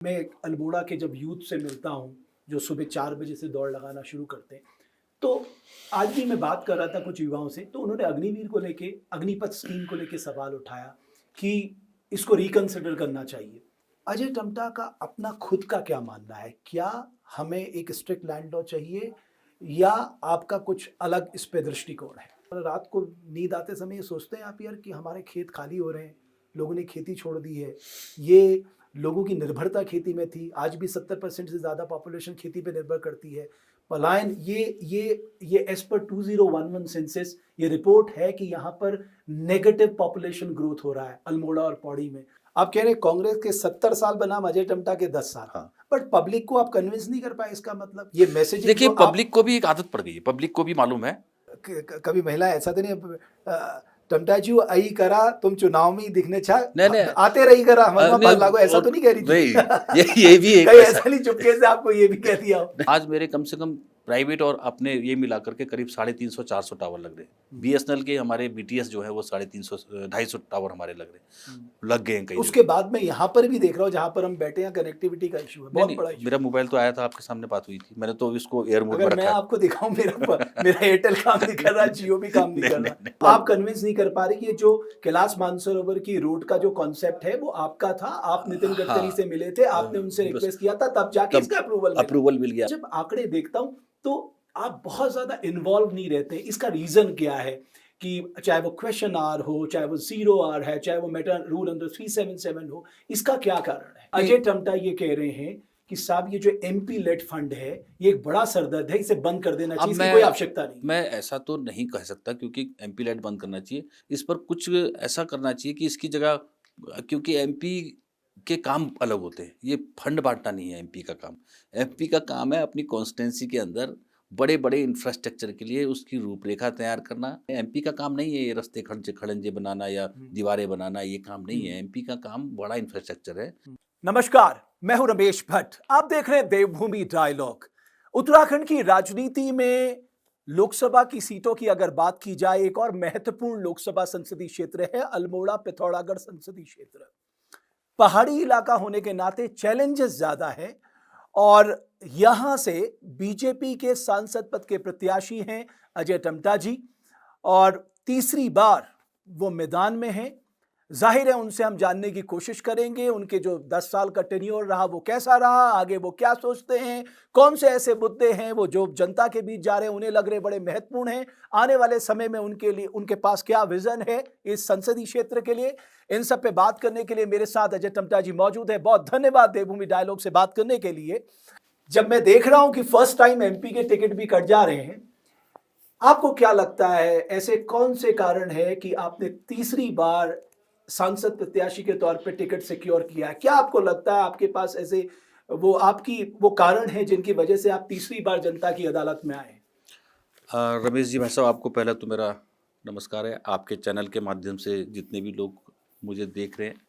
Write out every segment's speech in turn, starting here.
मैं अल्मोड़ा के जब यूथ से मिलता हूँ जो सुबह 4 बजे से दौड़ लगाना शुरू करते हैं, तो आज भी मैं बात कर रहा था कुछ युवाओं से, तो उन्होंने अग्निवीर को लेके, अग्निपथ स्कीम को लेके सवाल उठाया कि इसको रिकंसिडर करना चाहिए। अजय टम्टा का अपना खुद का क्या मानना है? क्या हमें एक स्ट्रिक्ट लैंड लॉ चाहिए या आपका कुछ अलग इस पे दृष्टिकोण है? और रात को नींद आते समय ये सोचते हैं आप यार कि हमारे खेत खाली हो रहे हैं, लोगों ने खेती छोड़ दी है, ये लोगों की निर्भरता खेती में थी, आज भी 70% से ज़्यादा पॉपुलेशन खेती पे निर्भर करती है। पलायन ये एज पर 2011 सेंसस ये रिपोर्ट है कि यहाँ पर नेगेटिव पॉपुलेशन ग्रोथ हो रहा है अल्मोड़ा और पौड़ी में। आप कह रहे हैं कांग्रेस के 70 साल बनाम अजय टम्टा के 10 साल। हाँ। बट पब्लिक को आप कन्विंस नहीं कर पाए, इसका मतलब ये मैसेज देखिए, पब्लिक को भी एक आदत पड़ गई है, पब्लिक को भी मालूम है। कभी महिला ऐसा तो नहीं टम्टा जी आई करा तुम चुनाव में ही दिखने छा नहीं, आते रही करा हमारा नहीं, लागू, ऐसा तो नहीं कह रही थी? ये भी एक कहीं ऐसा नहीं चुपके से आपको ये भी कह दिया हो? आज मेरे कम से कम प्राइवेट और अपने ये मिला करके करीब 350-400 टावर लग रहे हैं। बीएसएनएल के हमारे बीटीएस जो है वो 350-250 टावर हमारे लग गए हैं कई उसके बाद मैं यहाँ पर भी देख रहा हूँ जहाँ पर हम बैठे हैं कनेक्टिविटी का इशू है, बहुत बड़ा इशू। मेरा मोबाइल तो आया था, आपके सामने बात हुई थी, मैंने तो इसको एयर मोड में अगर मैं रखा है। आपको दिखाऊं मेरा एयरटेल काम नहीं कर रहा, जियो भी काम नहीं कर रहा। आप कन्विंस नहीं कर पा रहे कि ये जो कैलाश मानसरोवर की रोड का जो कॉन्सेप्ट है वो आपका था, आप नितिन गडकरी से मिले थे, आपने उनसे रिक्वेस्ट किया था, तब जाके इसका अप्रूवल मिल गया। जब आंकड़े देखता हूँ तो आप बहुत ज्यादा इन्वॉल्व नहीं रहते। इसका रीजन क्या है कि चाहे वो क्वेश्चन आर हो, चाहे वो 0 आर है, चाहे वो मेटा रूल अंडर 377 हो, इसका क्या कारण है? अजय टम्टा ये कह रहे हैं कि साहब ये जो एमपी लेड फंड है ये एक बड़ा सरदर्द है, इसे बंद कर देना चाहिए, इसकी कोई आवश्यकता नहीं। मैं ऐसा तो नहीं कह सकता क्योंकि एमपी लेड बंद करना चाहिए, इस पर कुछ ऐसा करना चाहिए कि इसकी जगह, क्योंकि एमपी के काम अलग होते हैं, ये फंड बांटना नहीं है एमपी का काम। एमपी का काम है अपनी कॉन्स्टिट्यूंसी के अंदर बड़े बड़े इंफ्रास्ट्रक्चर के लिए उसकी रूपरेखा तैयार करना। एमपी का काम नहीं है ये रास्ते खड़ंजे बनाना या दीवारें बनाना, ये काम नहीं है। एमपी का काम बड़ा इंफ्रास्ट्रक्चर है। नमस्कार, मैं हूं रमेश भट्ट, आप देख रहे हैं देवभूमि डायलॉग। उत्तराखंड की राजनीति में लोकसभा की सीटों की अगर बात की जाए, एक और महत्वपूर्ण लोकसभा संसदीय क्षेत्र है अल्मोड़ा पिथौरागढ़ संसदीय क्षेत्र। पहाड़ी इलाका होने के नाते चैलेंजेस ज्यादा है और यहां से बीजेपी के सांसद पद के प्रत्याशी हैं अजय टम्टा जी और तीसरी बार वो मैदान में हैं। जाहिर है उनसे हम जानने की कोशिश करेंगे उनके जो 10 साल का टेन्योर रहा वो कैसा रहा, आगे वो क्या सोचते हैं, कौन से ऐसे मुद्दे हैं वो जो जनता के बीच जा रहे हैं उन्हें लग रहे बड़े महत्वपूर्ण हैं, आने वाले समय में उनके लिए उनके पास क्या विजन है इस संसदीय क्षेत्र के लिए। इन सब पे बात करने के लिए मेरे साथ अजय टम्टा जी मौजूद है। बहुत धन्यवाद देवभूमि डायलॉग से बात करने के लिए। जब मैं देख रहा हूं कि फर्स्ट टाइम एमपी के टिकट भी कट जा रहे हैं, आपको क्या लगता है ऐसे कौन से कारण है कि आपने तीसरी बार सांसद प्रत्याशी के तौर पे टिकट सिक्योर किया है? क्या आपको लगता है आपके पास ऐसे वो कारण है जिनकी वजह से आप तीसरी बार जनता की अदालत में आए? रमेश जी, भाई साहब, आपको पहले तो मेरा नमस्कार है। आपके चैनल के माध्यम से जितने भी लोग मुझे देख रहे हैं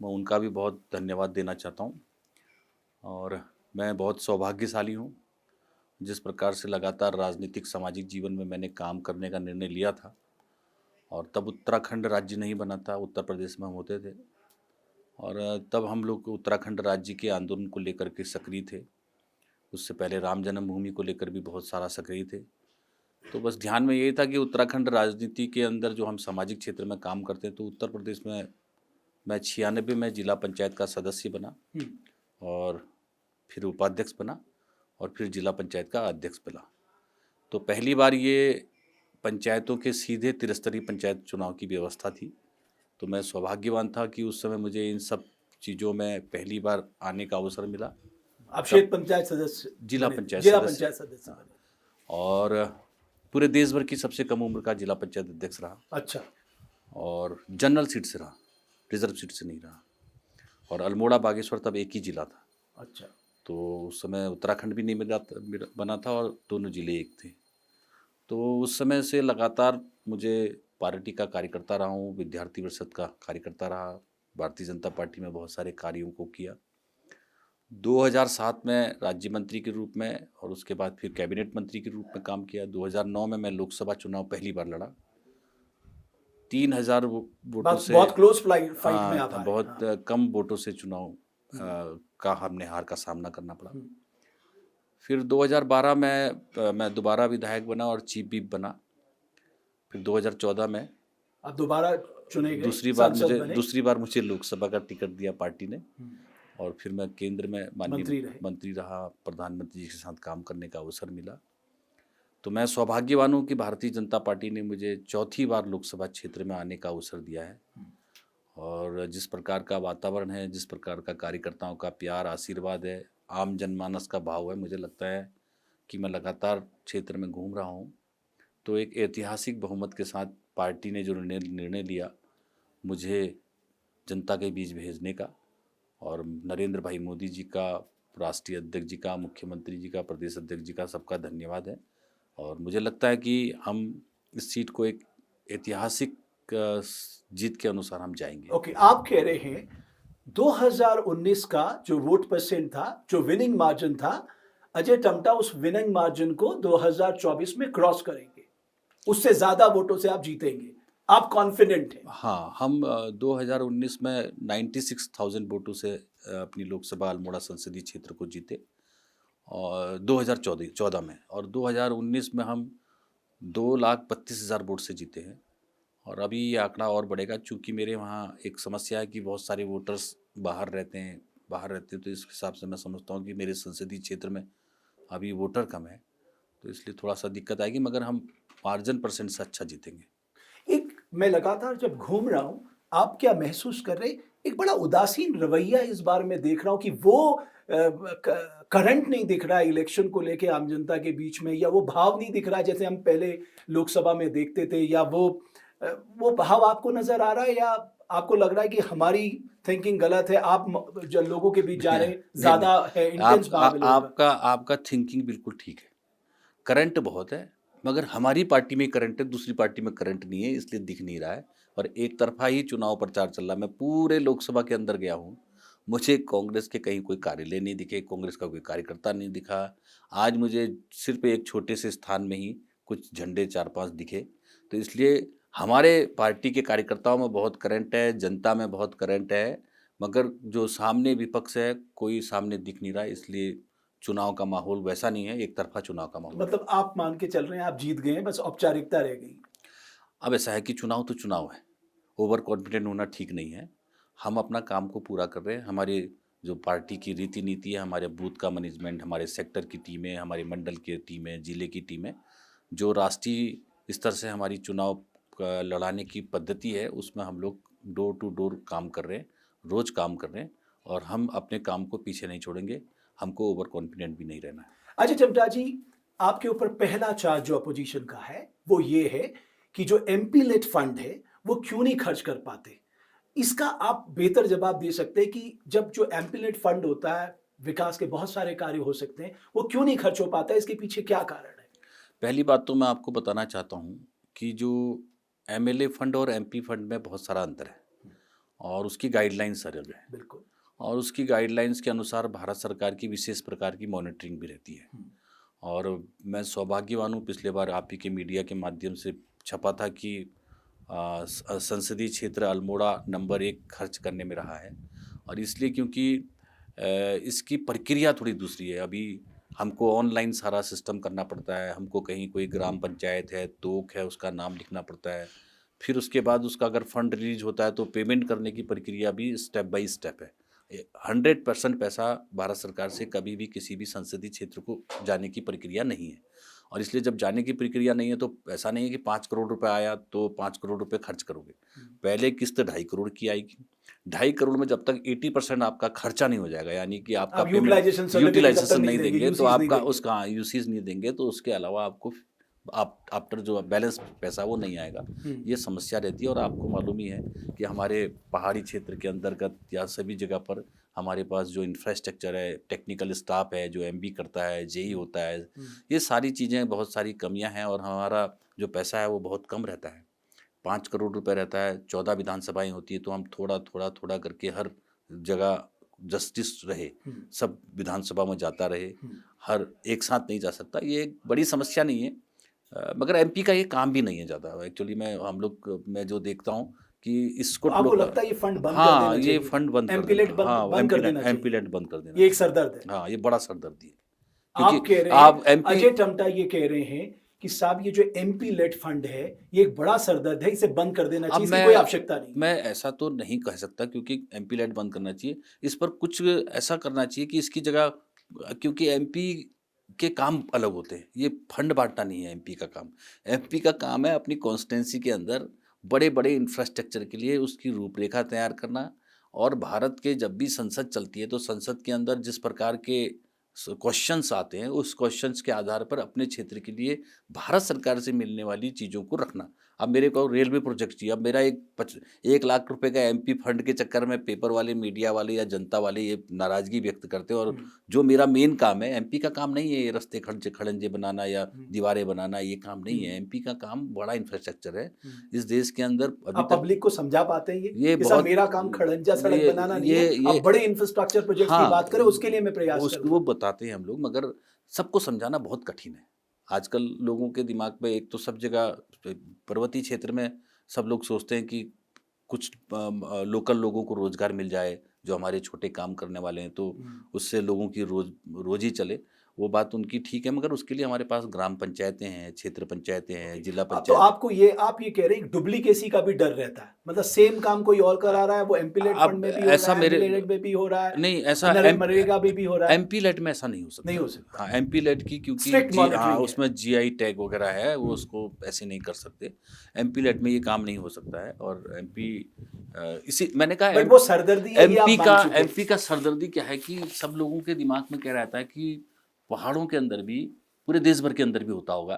मैं उनका भी बहुत धन्यवाद देना चाहता हूं। और मैं बहुत सौभाग्यशाली हूं जिस प्रकार से लगातार राजनीतिक सामाजिक जीवन में मैंने काम करने का निर्णय लिया था। और तब उत्तराखंड राज्य नहीं बना था, उत्तर प्रदेश में हम होते थे, और तब हम लोग उत्तराखंड राज्य के आंदोलन को लेकर के सक्रिय थे। उससे पहले राम जन्मभूमि को लेकर भी बहुत सारा सक्रिय थे। तो बस ध्यान में यही था कि उत्तराखंड राजनीति के अंदर जो हम सामाजिक क्षेत्र में काम करते हैं, तो उत्तर प्रदेश में मैं 96 में जिला पंचायत का सदस्य बना और फिर उपाध्यक्ष बना और फिर जिला पंचायत का अध्यक्ष बना। तो पहली बार ये पंचायतों के सीधे त्रिस्तरीय पंचायत चुनाव की व्यवस्था थी। तो मैं सौभाग्यवान था कि उस समय मुझे इन सब चीज़ों में पहली बार आने का अवसर मिला। आप क्षेत्र पंचायत सदस्य, जिला पंचायत सदस्य और पूरे देश भर की सबसे कम उम्र का जिला पंचायत अध्यक्ष रहा। अच्छा। और जनरल सीट से रहा, रिजर्व सीट से नहीं रहा। और अल्मोड़ा बागेश्वर तब एक ही जिला था। अच्छा। तो उस समय उत्तराखंड भी नहीं बना था और दोनों जिले एक थे। तो उस समय से लगातार मुझे पार्टी का कार्यकर्ता रहा हूँ, विद्यार्थी परिषद का कार्यकर्ता रहा, भारतीय जनता पार्टी में बहुत सारे कार्यों को किया। 2007 में राज्य मंत्री के रूप में और उसके बाद फिर कैबिनेट मंत्री के रूप में काम किया। 2009 में मैं लोकसभा चुनाव पहली बार लड़ा। 3000 वोटों से, बहुत क्लोज फाइट में आप बहुत कम वोटों से चुनाव का हमने हार का सामना करना पड़ा। हम्म, फिर 2012 में मैं दोबारा विधायक बना और चीफ व्हिप बना। फिर 2014 में आप दोबारा चुने गए, दूसरी बार सांसद बने, मुझे लोकसभा का टिकट दिया पार्टी ने, और फिर मैं केंद्र में मंत्री रहे। मंत्री रहा, प्रधानमंत्री जी के साथ काम करने का अवसर मिला। तो मैं सौभाग्यवान हूँ कि भारतीय जनता पार्टी ने मुझे चौथी बार लोकसभा क्षेत्र में आने का अवसर दिया है। और जिस प्रकार का वातावरण है, जिस प्रकार का कार्यकर्ताओं का प्यार आशीर्वाद है, आम जनमानस का भाव है, मुझे लगता है कि मैं लगातार क्षेत्र में घूम रहा हूँ। तो एक ऐतिहासिक बहुमत के साथ पार्टी ने जो निर्णय लिया मुझे जनता के बीच भेजने का, और नरेंद्र भाई मोदी जी का, राष्ट्रीय अध्यक्ष जी का, मुख्यमंत्री जी का, प्रदेश अध्यक्ष जी का, सबका धन्यवाद है। और मुझे लगता है कि हम इस सीट को एक ऐतिहासिक जीत के अनुसार हम जाएंगे। ओके, आप कह रहे हैं 2019 का जो वोट परसेंट था, जो विनिंग मार्जिन था, अजय टम्टा उस विनिंग मार्जिन को 2024 में क्रॉस करेंगे, उससे ज्यादा वोटों से आप जीतेंगे, आप कॉन्फिडेंट हैं? हाँ, हम 2019 में 96,000 वोटों से अपनी लोकसभा अल्मोड़ा संसदीय क्षेत्र को जीते, और 2014 में, और 2019 में हम 2,32,000 वोट से जीते हैं। और अभी ये आंकड़ा और बढ़ेगा, चूँकि मेरे वहाँ एक समस्या है कि बहुत सारे वोटर्स बाहर रहते हैं, तो इस हिसाब से मैं समझता हूँ कि मेरे संसदीय क्षेत्र में अभी वोटर कम है, तो इसलिए थोड़ा सा दिक्कत आएगी, मगर हम मार्जिन परसेंट से अच्छा जीतेंगे। एक, मैं लगातार जब घूम रहा हूं, आप क्या महसूस कर रहे हैं? एक बड़ा उदासीन रवैया इस बार मैं देख रहा हूं कि वो करंट नहीं दिख रहा है इलेक्शन को लेके आम जनता के बीच में, या वो भाव नहीं दिख रहा है जैसे हम पहले लोकसभा में देखते थे, या वो भाव आपको नजर आ रहा है, या आपको लग रहा है कि हमारी थिंकिंग गलत है, आप जो लोगों के बीच जा रहे हैं, नहीं, ज्यादा है इंटेंस भाव है लोगों का? आपका थिंकिंग बिल्कुल ठीक है। करंट बहुत है, मगर हमारी पार्टी में करंट है, दूसरी पार्टी में करंट नहीं है, इसलिए दिख नहीं रहा है, और एक तरफा ही चुनाव प्रचार चल रहा है। मैं पूरे लोकसभा के अंदर गया हूँ, मुझे कांग्रेस के कहीं कोई कार्यालय नहीं दिखे, कांग्रेस का कोई कार्यकर्ता नहीं दिखा। आज मुझे सिर्फ एक छोटे से स्थान में ही कुछ झंडे 4-5 दिखे। तो इसलिए हमारे पार्टी के कार्यकर्ताओं में बहुत करंट है, जनता में बहुत करंट है, मगर जो सामने विपक्ष है, कोई सामने दिख नहीं रहा है, इसलिए चुनाव का माहौल वैसा नहीं है, एक तरफा चुनाव का माहौल है। मतलब आप मान के चल रहे हैं आप जीत गए हैं, बस औपचारिकता रह गई? अब ऐसा है कि चुनाव तो चुनाव है, ओवर कॉन्फिडेंट होना ठीक नहीं है। हम अपना काम को पूरा कर रहे हैं। हमारे जो पार्टी की रीति नीति है, हमारे बूथ का मैनेजमेंट, हमारे सेक्टर की टीमें, हमारे मंडल की टीमें, जिले की टीमें, जो राष्ट्रीय स्तर से हमारी चुनाव लड़ाने की पद्धति है, उसमें हम लोग डोर टू डोर काम कर रहे हैं, रोज़ काम कर रहे हैं, और हम अपने काम को पीछे नहीं छोड़ेंगे। हमको ओवर कॉन्फिडेंट भी नहीं रहना है। अजय टम्टा जी, आपके ऊपर पहला चार्ज जो अपोजिशन का है वो ये है कि जो एमपी लेट फंड है वो क्यों नहीं खर्च कर पाते। इसका आप बेहतर जवाब दे सकते हैं कि जब जो एमपी लेट फंड होता है, विकास के बहुत सारे कार्य हो सकते हैं, वो क्यों नहीं खर्च हो पाता है, इसके पीछे क्या कारण है? पहली बात तो मैं आपको बताना चाहता हूँ कि जो एमएलए फंड और एमपी फंड में बहुत सारा अंतर है, और उसकी गाइडलाइंस अलग है, बिल्कुल। और उसकी गाइडलाइंस के अनुसार भारत सरकार की विशेष प्रकार की मॉनिटरिंग भी रहती है। और मैं सौभाग्यवान हूँ, पिछले बार आप ही के मीडिया के माध्यम से छपा था कि संसदीय क्षेत्र अल्मोड़ा नंबर 1 खर्च करने में रहा है, और इसलिए क्योंकि इसकी प्रक्रिया थोड़ी दूसरी है। अभी हमको ऑनलाइन सारा सिस्टम करना पड़ता है, हमको कहीं कोई ग्राम पंचायत है, तोक है, उसका नाम लिखना पड़ता है, फिर उसके बाद उसका अगर फंड रिलीज होता है तो पेमेंट करने की प्रक्रिया भी स्टेप बाय स्टेप है। 100% पैसा भारत सरकार से कभी भी किसी भी संसदीय क्षेत्र को जाने की प्रक्रिया नहीं है, और इसलिए जब जाने की प्रक्रिया नहीं है तो ऐसा नहीं है कि 5 करोड़ रुपए आया तो 5 करोड़ रुपए खर्च करोगे। पहले किस्त 2.5 करोड़ की आएगी। 2.5 करोड़ में जब तक 80% आपका खर्चा नहीं हो जाएगा, यानी कि आपका आप यूटिलाइजेशन नहीं देंगे, तो यूसीज नहीं आपका देंगे। उसका यूसीज नहीं देंगे, तो उसके अलावा आपको आप आफ्टर जो बैलेंस पैसा वो नहीं आएगा। ये समस्या रहती है, और आपको मालूम ही है कि हमारे पहाड़ी क्षेत्र के अंतर्गत या सभी जगह पर हमारे पास जो इंफ्रास्ट्रक्चर है, टेक्निकल स्टाफ है, जो एमबी करता है, जेई होता है, ये सारी चीज़ें, बहुत सारी कमियां हैं, और हमारा जो पैसा है वो बहुत कम रहता है। 5 करोड़ रुपए रहता है, 14 विधानसभाएं होती है, तो हम थोड़ा थोड़ा थोड़ा करके हर जगह जस्टिस रहे, सब विधानसभा में जाता रहे, हर एक साथ नहीं जा सकता। ये एक बड़ी समस्या नहीं है, मगर एमपी का ये काम भी नहीं है ज़्यादा। एक्चुअली मैं जो देखता हूँ कि इसको आपको लगता है ये फंड बंद कर हाँ देना ये चाहिए? फंड बंद कर एमपीलेट देना, हाँ बंद कर देना चाहिए। एमपीलेट बंद कर देना ये एक चाहिए। सरदर्द है। हाँ ये बड़ा सरदर्दी है आप क्योंकि कह रहे आप हैं, एमपी अजय टमटा ये कह रहे हैं कि साहब ये जो एमपी लेट फंड है ये एक बड़ा सरदर्द है, इसे बंद कर देना अब चाहिए, इसकी कोई आवश्यकता नहीं। मैं ऐसा तो नहीं कह सकता क्योंकि एमपी लेट बंद करना चाहिए, इस पर कुछ ऐसा करना चाहिए कि इसकी जगह, क्योंकि एमपी के काम अलग होते हैं, ये फंड बांटना नहीं है एमपी का काम। एमपी का काम है अपनी कॉन्स्टिट्यूंसी के अंदर बड़े बड़े इंफ्रास्ट्रक्चर के लिए उसकी रूपरेखा तैयार करना, और भारत के जब भी संसद चलती है तो संसद के अंदर जिस प्रकार के क्वेश्चंस आते हैं उस क्वेश्चंस के आधार पर अपने क्षेत्र के लिए भारत सरकार से मिलने वाली चीज़ों को रखना। अब मेरे को रेलवे प्रोजेक्ट चाहिए, अब मेरा 1 लाख रुपए का एमपी फंड के चक्कर में पेपर वाले, मीडिया वाले या जनता वाले ये नाराजगी व्यक्त करते हैं, और जो मेरा मेन काम है, एमपी का काम नहीं है ये रास्ते खड़ंजे बनाना या दीवारें बनाना, ये काम नहीं है। एमपी का काम बड़ा इंफ्रास्ट्रक्चर है इस देश के अंदर। अभी आप तक पब्लिक को समझा पाते हैं ये कि साहब बहुत मेरा काम खड़ंजा सड़क ये बनाना नहीं है, आप बड़े इंफ्रास्ट्रक्चर प्रोजेक्ट्स की हाँ, बात करें, उसके लिए मैं प्रयास उसको करूंगा। वो बताते हैं हम लोग, मगर सबको समझाना बहुत कठिन है। आजकल लोगों के दिमाग में एक तो सब जगह पर्वतीय क्षेत्र में सब लोग सोचते हैं कि कुछ लोकल लोगों को रोजगार मिल जाए, जो हमारे छोटे काम करने वाले हैं, तो उससे लोगों की रोजी चले। वो बात उनकी ठीक है, मगर उसके लिए हमारे पास ग्राम पंचायतें हैं, क्षेत्र पंचायतें हैं, जिला तो पंचायत। आपको ये आप ये कह रहे हैं डुप्लीकेसी का भी डर रहता है, मतलब सेम काम कोई और करा रहा है, वो एमपीलेट फंड अब में भी हो ऐसा रहा है, मेरे एमपीलेट में भी हो रहा है, नहीं, ऐसा मनरेगा में भी हो रहा है। एमपी लेट में ऐसा नहीं हो सकता। नहीं हो सकता। हाँ एमपी लेट की क्योंकि Strict हाँ monitoring है। उसमें जीआई टैग वगैरह है, वो उसको ऐसे नहीं कर सकते। एमपी लेट में ये काम नहीं हो सकता है, और एमपी इसी मैंने कहा बट वो सरदर्दी है, ये आप मान चुके हैं। एमपी का सरदर्दी क्या है कि सब लोगों के दिमाग में क्या रहता है कि पहाड़ों के अंदर भी, पूरे देश भर के अंदर भी होता होगा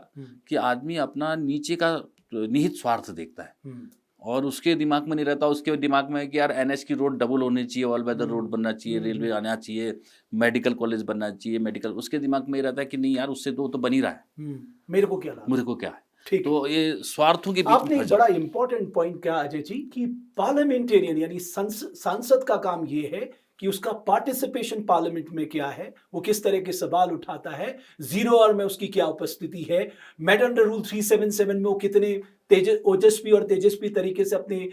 कि आदमी अपना नीचे का निहित स्वार्थ देखता है, और उसके दिमाग में नहीं रहता। उसके दिमाग में है कि यार एनएच की रोड डबल होनी चाहिए, ऑल वेदर रोड बनना चाहिए, रेलवे आना चाहिए, मेडिकल कॉलेज बनना चाहिए, मेडिकल, उसके दिमाग में ये रहता है कि नहीं यार उससे तो बन ही रहा है, मेरे को क्या लाभ, मुझे को क्या है। ठीक है। तो ये स्वार्थों के बीच आपने में एक बड़ा इंपॉर्टेंट पॉइंट कहा अजय जी कि पार्लियामेंटेरियन यानी सांसद का काम ये है कि उसका पार्टिसिपेशन पार्लियामेंट में क्या है, वो किस तरह के सवाल उठाता है, जीरो आवर में उसकी क्या उपस्थिति है, मेट अंडर रूल 377 में वो कितने ओजस्वी और तेजस्वी तरीके से अपने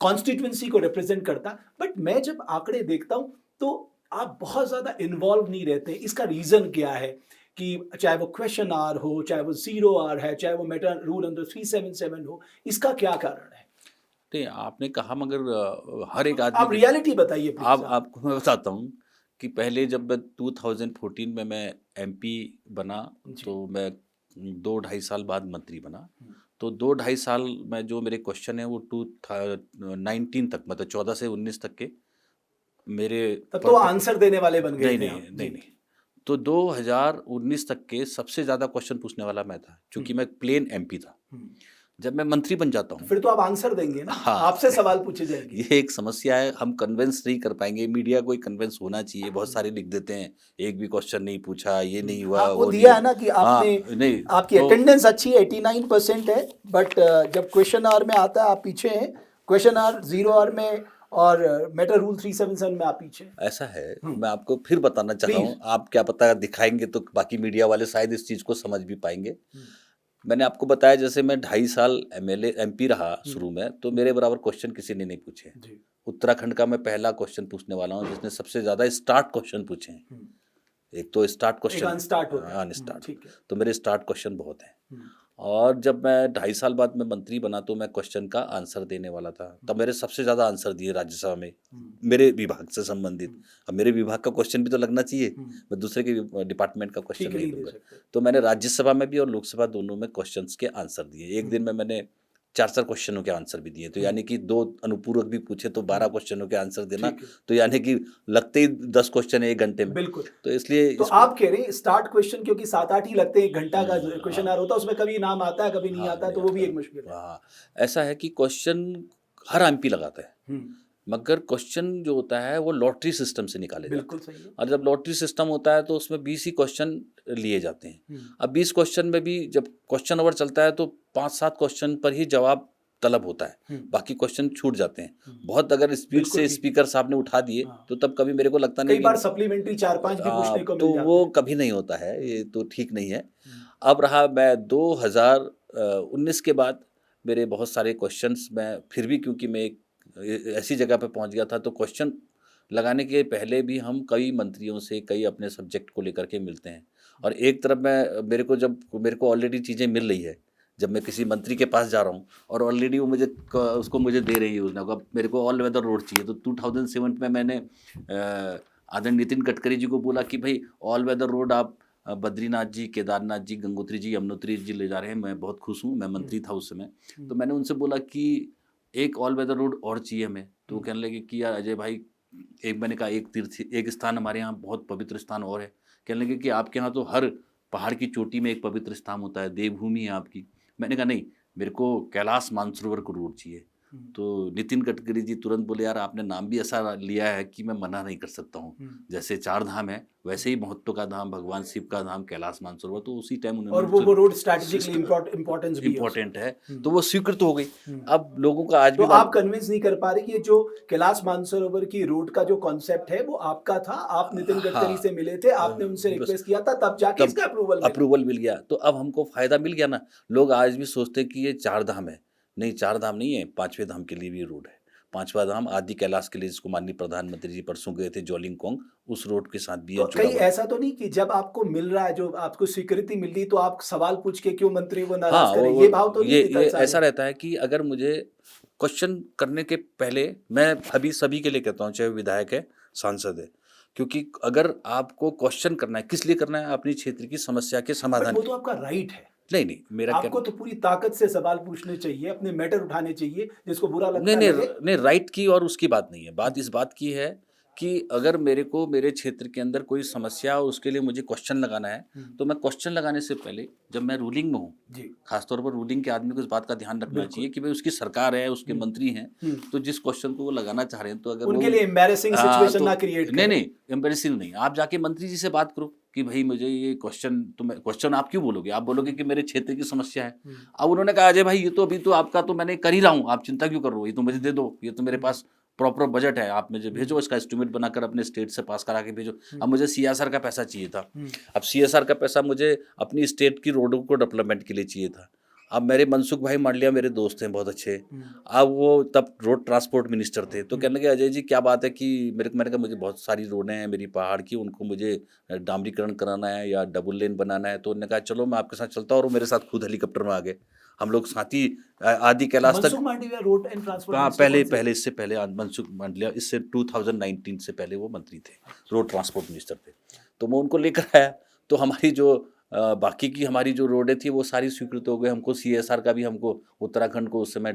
कॉन्स्टिट्यूंसी को रिप्रेजेंट करता। बट मैं जब आंकड़े देखता हूं तो आप बहुत ज्यादा इन्वॉल्व नहीं रहते। इसका रीजन क्या है कि चाहे वो क्वेश्चन आर हो, चाहे वो जीरो आर है, चाहे वो मेटा रूल अंडर 377 हो, इसका क्या कारण है? नहीं आपने कहा, मगर हर एक आदमी आप रियलिटी बताइए प्लीज। आपको मैं बताता हूँ कि पहले जब मैं 2014 में मैं एमपी बना, तो मैं 2-2.5 साल बाद मंत्री बना। तो 2-2.5 साल में जो मेरे क्वेश्चन है वो 2019 तक, मतलब 14 से 19 तक के मेरे, तब तो आंसर देने वाले बन गए थे। नहीं, तो 2019 तक के सबसे ज्यादा क्वेश्चन पूछने वाला मैं था, क्योंकि मैं प्लेन एमपी था। जब मैं मंत्री बन जाता हूँ फिर तो आप आंसर देंगे ना। हाँ, आपसे सवाल पूछे जाएंगे। ये एक समस्या है, हम कन्विंस नहीं कर पाएंगे। मीडिया को कन्विंस होना चाहिए, बहुत सारे लिख देते हैं एक भी क्वेश्चन नहीं पूछा, ये नहीं हुआ, वो दिया है ना कि आपने नहीं, आपकी अटेंडेंस अच्छी 89% है, बट जब क्वेश्चन आवर में आता है आप पीछे हैं, क्वेश्चन आवर जीरो आवर में और मेटा रूल 377 में आप पीछे। ऐसा है। मैं आपको फिर बताना चाह रहा हूँ, आप क्या पता दिखाएंगे तो बाकी मीडिया वाले शायद इस चीज को समझ भी पाएंगे। मैंने आपको बताया जैसे मैं 2.5 साल एमपी रहा शुरू में, तो मेरे बराबर क्वेश्चन किसी ने नहीं पूछे। उत्तराखंड का मैं पहला क्वेश्चन पूछने वाला हूँ जिसने सबसे ज्यादा स्टार्ट क्वेश्चन पूछे हैं। एक तो स्टार्ट क्वेश्चन, अनस्टार्ट, तो मेरे स्टार्ट क्वेश्चन बहुत हैं। और जब मैं 2.5 साल बाद में मंत्री बना तो मैं क्वेश्चन का आंसर देने वाला था, तब मेरे सबसे ज्यादा आंसर दिए राज्यसभा में मेरे विभाग से संबंधित। अब मेरे विभाग का क्वेश्चन भी तो लगना चाहिए, मैं दूसरे के डिपार्टमेंट का क्वेश्चन नहीं दूंगा। तो मैंने राज्यसभा में भी और लोकसभा दोनों में क्वेश्चंस के आंसर दिए। एक दिन में मैंने 4 क्वेश्चनों के आंसर भी दिए, तो यानी कि 2 अनुपूरक भी पूछे तो 12 क्वेश्चनों के आंसर देना, तो यानी कि लगते ही 10 क्वेश्चन है 1 घंटे में। बिल्कुल। तो इसलिए तो आप कह रहे हैं स्टार्ट क्वेश्चन क्योंकि 7-8 ही लगते हैं, 1 घंटा का क्वेश्चन आर होता है, उसमें कभी नाम आता है कभी नहीं आता, तो वो भी एक मुश्किल है। हाँ, ऐसा है कि क्वेश्चन हर एमपी लगाता है, मगर क्वेश्चन जो होता है वो लॉटरी सिस्टम से निकाले जाते हैं। और जब लॉटरी सिस्टम होता है तो उसमें 20 ही क्वेश्चन लिए जाते हैं। अब 20 क्वेश्चन में भी जब क्वेश्चन ओवर चलता है तो 5-7 क्वेश्चन पर ही जवाब तलब होता है, बाकी क्वेश्चन छूट जाते हैं। बहुत अगर स्पीड से स्पीकर साहब ने उठा दिए तो तब कभी मेरे को लगता नहीं, कई बार सप्लीमेंट्री 4-5 भी पूछने को मिल तो जाते हैं। वो कभी नहीं होता है, ये तो ठीक नहीं है। अब रहा मैं 2019 के बाद मेरे बहुत सारे क्वेश्चंस, मैं फिर भी क्योंकि मैं एक ऐसी जगह पे पहुंच गया था, तो क्वेश्चन लगाने के पहले भी हम कई मंत्रियों से कई अपने सब्जेक्ट को लेकर के मिलते हैं। और एक तरफ मैं मेरे को ऑलरेडी चीज़ें मिल रही है, जब मैं किसी मंत्री के पास जा रहा हूँ और ऑलरेडी वो उसको मुझे दे रही है योजना को। अब मेरे को ऑल वेदर रोड चाहिए, तो 2007 में मैंने आदरणीय नितिन गडकरी जी को बोला कि भाई ऑल वेदर रोड आप बद्रीनाथ जी, केदारनाथ जी, गंगोत्री जी, यमुनोत्री जी ले जा रहे हैं, मैं बहुत खुश हूँ। मैं मंत्री था उस समय, तो मैंने उनसे बोला कि एक ऑल वेदर रोड और चाहिए हमें। तो वो कहने लगे कि यार अजय भाई, मैंने कहा एक स्थान हमारे यहाँ बहुत पवित्र स्थान और है। कहने लगे कि आपके यहाँ तो हर पहाड़ की चोटी में एक पवित्र स्थान होता है, देवभूमि है आपकी। मैंने कहा नहीं, मेरे को कैलाश मानसरोवर को रोड चाहिए। तो नितिन गडकरी जी तुरंत बोले, यार आपने नाम भी ऐसा लिया है कि मैं मना नहीं कर सकता हूँ। जैसे 4 धाम है, वैसे ही महत्व का धाम भगवान शिव का धाम कैलाश मानसरोवर, तो उसी टाइम और उन्होंने वो रोड स्ट्रैटेजिकली इम्पोर्टेंस भी है इम्पोर्टेंट है, तो वो स्वीकृत हो गई। अब लोगों का आज तो भी आप कन्विंस नहीं कर पा रहे कि ये जो कैलाश मानसरोवर की रोड का जो कॉन्सेप्ट है वो आपका था, आप नितिन गडकरी से मिले थे, आपने उनसे रिक्वेस्ट किया था, तब जाके इसका अप्रूवल मिल गया। तो अब हमको फायदा मिल गया ना। लोग आज भी सोचते हैं कि ये 4 धाम है, नहीं 4 धाम नहीं है, 5वें धाम के लिए भी रोड है। 5वां धाम आदि कैलाश के लिए, जिसको माननीय प्रधानमंत्री जी परसों गए थे जोलिंगकोंग, उस रोड के साथ भी तो है जुड़ा कहीं हुआ। ऐसा तो नहीं कि जब आपको मिल रहा है, जो आपको स्वीकृति मिल रही, तो आप सवाल पूछ के क्यों मंत्री वो हाँ, नाराज करें, ये भाव तो नहीं थी ये तत्काल ऐसा में? रहता है कि अगर मुझे क्वेश्चन करने के पहले, मैं अभी सभी के लिए कहता हूँ, चाहे विधायक है, सांसद है, क्योंकि अगर आपको क्वेश्चन करना है, किस लिए करना है? अपनी क्षेत्र की समस्या के बट समाधान वो के। तो आपका राइट है, नहीं, मेरा आपको तो पूरी ताकत से सवाल पूछने चाहिए, अपने मैटर उठाने चाहिए, जिसको बुरा नहीं लगता नहीं लगे। नहीं, राइट की और उसकी बात नहीं है। बात इस बात की है कि अगर मेरे को मेरे क्षेत्र के अंदर कोई समस्या और उसके लिए मुझे क्वेश्चन लगाना है, तो मैं क्वेश्चन लगाने से पहले, जब मैं रूलिंग में हूँ, जी, खासतौर पर रूलिंग के आदमी को इस बात का ध्यान रखना बिल्कुल। चाहिए कि भाई उसकी सरकार है, उसके मंत्री हैं, तो जिस क्वेश्चन को वो लगाना चाह रहे हैं, तो अगर उनके वो लिए एम्बैरेसिंग सिचुएशन ना क्रिएट नहीं करें। नहीं, एम्बेरसिंग नहीं, आप जाके मंत्री जी से बात करो कि भाई मुझे ये क्वेश्चन, तो मैं क्वेश्चन आप क्यों बोलोगे? आप बोलोगे कि मेरे क्षेत्र की समस्या है। अब उन्होंने कहा, अजय भाई ये तो अभी तो आपका तो मैंने कर ही रहा हूँ, आप चिंता क्यों कर रहे हो? ये तो मुझे दे दो, ये तो मेरे पास प्रॉपर बजट है, आप मुझे भेजो, इसका एस्टिमेट बनाकर अपने स्टेट से पास करा के भेजो। अब मुझे सीएसआर का पैसा चाहिए था। अब सीएसआर का पैसा मुझे अपनी स्टेट की रोडों को डेवलपमेंट के लिए चाहिए था। अब मेरे मनसुख भाई मांडलिया मेरे दोस्त हैं बहुत अच्छे, अब वो तब रोड ट्रांसपोर्ट मिनिस्टर थे, तो कहने लगे, अजय जी क्या बात है कि मैंने कहा मुझे बहुत सारी रोडें हैं मेरी पहाड़ की, उनको मुझे डामरीकरण कराना है या डबल लेन बनाना है। तो उन्होंने कहा चलो मैं आपके साथ चलता हूँ, और वो मेरे साथ खुद हेलीकॉप्टर में आ गए। हम लोग साथ ही आदि कैलाश तक। Mansukh Mandaviya road and transport हाँ, मिनिस्टर कौन से? पहले इससे पहले मनसुख मांडलिया, इससे 2019 से पहले वो मंत्री थे, रोड ट्रांसपोर्ट मिनिस्टर थे। तो मैं उनको लेकर आया, तो हमारी जो बाकी की हमारी जो रोडें थी वो सारी स्वीकृत हो गई। हमको सीएसआर का भी, हमको उत्तराखंड को उस समय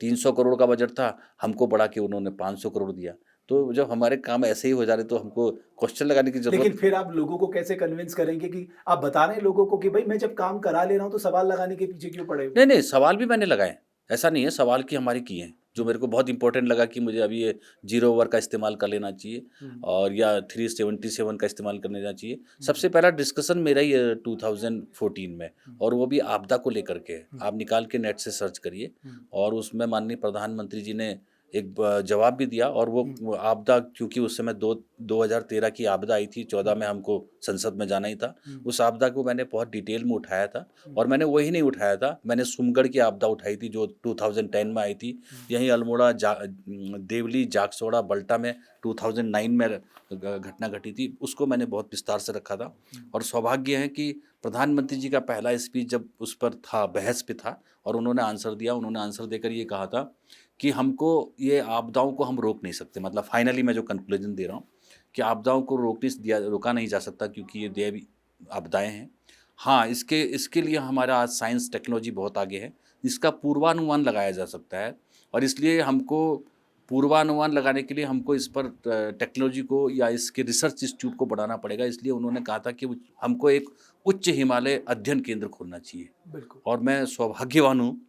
300 करोड़ का बजट था, हमको बढ़ा के उन्होंने 500 करोड़ दिया। तो जब हमारे काम ऐसे ही हो जा रहे, तो हमको क्वेश्चन लगाने की लेकिन जरूरत। फिर आप लोगों को कैसे कन्विंस करेंगे कि आप बता रहे हैं लोगों को कि भाई मैं जब काम करा ले रहा हूं तो सवाल लगाने के पीछे क्यों पड़े हो? नहीं नहीं, सवाल भी मैंने लगाए, ऐसा नहीं है, सवाल की हमारी किए हैं। जो मेरे को बहुत इंपॉर्टेंट लगा कि मुझे अभी ये 0 ओवर का इस्तेमाल कर लेना चाहिए, और या 377 का इस्तेमाल कर लेना चाहिए। सबसे पहला डिस्कशन मेरा ही है 2014 में, और वो भी आपदा को लेकर के है। आप निकाल के नेट से सर्च करिए, और उसमें माननीय प्रधानमंत्री जी ने एक जवाब भी दिया। और वो आपदा, क्योंकि उस समय 2013 की आपदा आई थी, 14 में हमको संसद में जाना ही था। उस आपदा को मैंने बहुत डिटेल में उठाया था, और मैंने वही नहीं उठाया था, मैंने सुमगढ़ की आपदा उठाई थी जो 2010 में आई थी। यहीं अल्मोड़ा, देवली, जागसोड़ा, बल्टा में 2009 में घटना घटी थी, उसको मैंने बहुत विस्तार से रखा था। और सौभाग्य है कि प्रधानमंत्री जी का पहला स्पीच जब उस पर था, बहस पे था, और उन्होंने आंसर दिया। उन्होंने आंसर देकर ये कहा था कि हमको ये आपदाओं को हम रोक नहीं सकते। मतलब फाइनली मैं जो कंक्लूजन दे रहा हूँ कि आपदाओं को रोका नहीं जा सकता, क्योंकि ये दैवीय आपदाएं हैं। हाँ, इसके लिए हमारा आज साइंस टेक्नोलॉजी बहुत आगे है, इसका पूर्वानुमान लगाया जा सकता है। और इसलिए हमको पूर्वानुमान लगाने के लिए हमको इस पर टेक्नोलॉजी को या इसके रिसर्च इंस्टीट्यूट को बढ़ाना पड़ेगा। इसलिए उन्होंने कहा था कि हमको एक उच्च हिमालय अध्ययन केंद्र खोलना चाहिए। बिल्कुल। और मैं सौभाग्यवान हूँ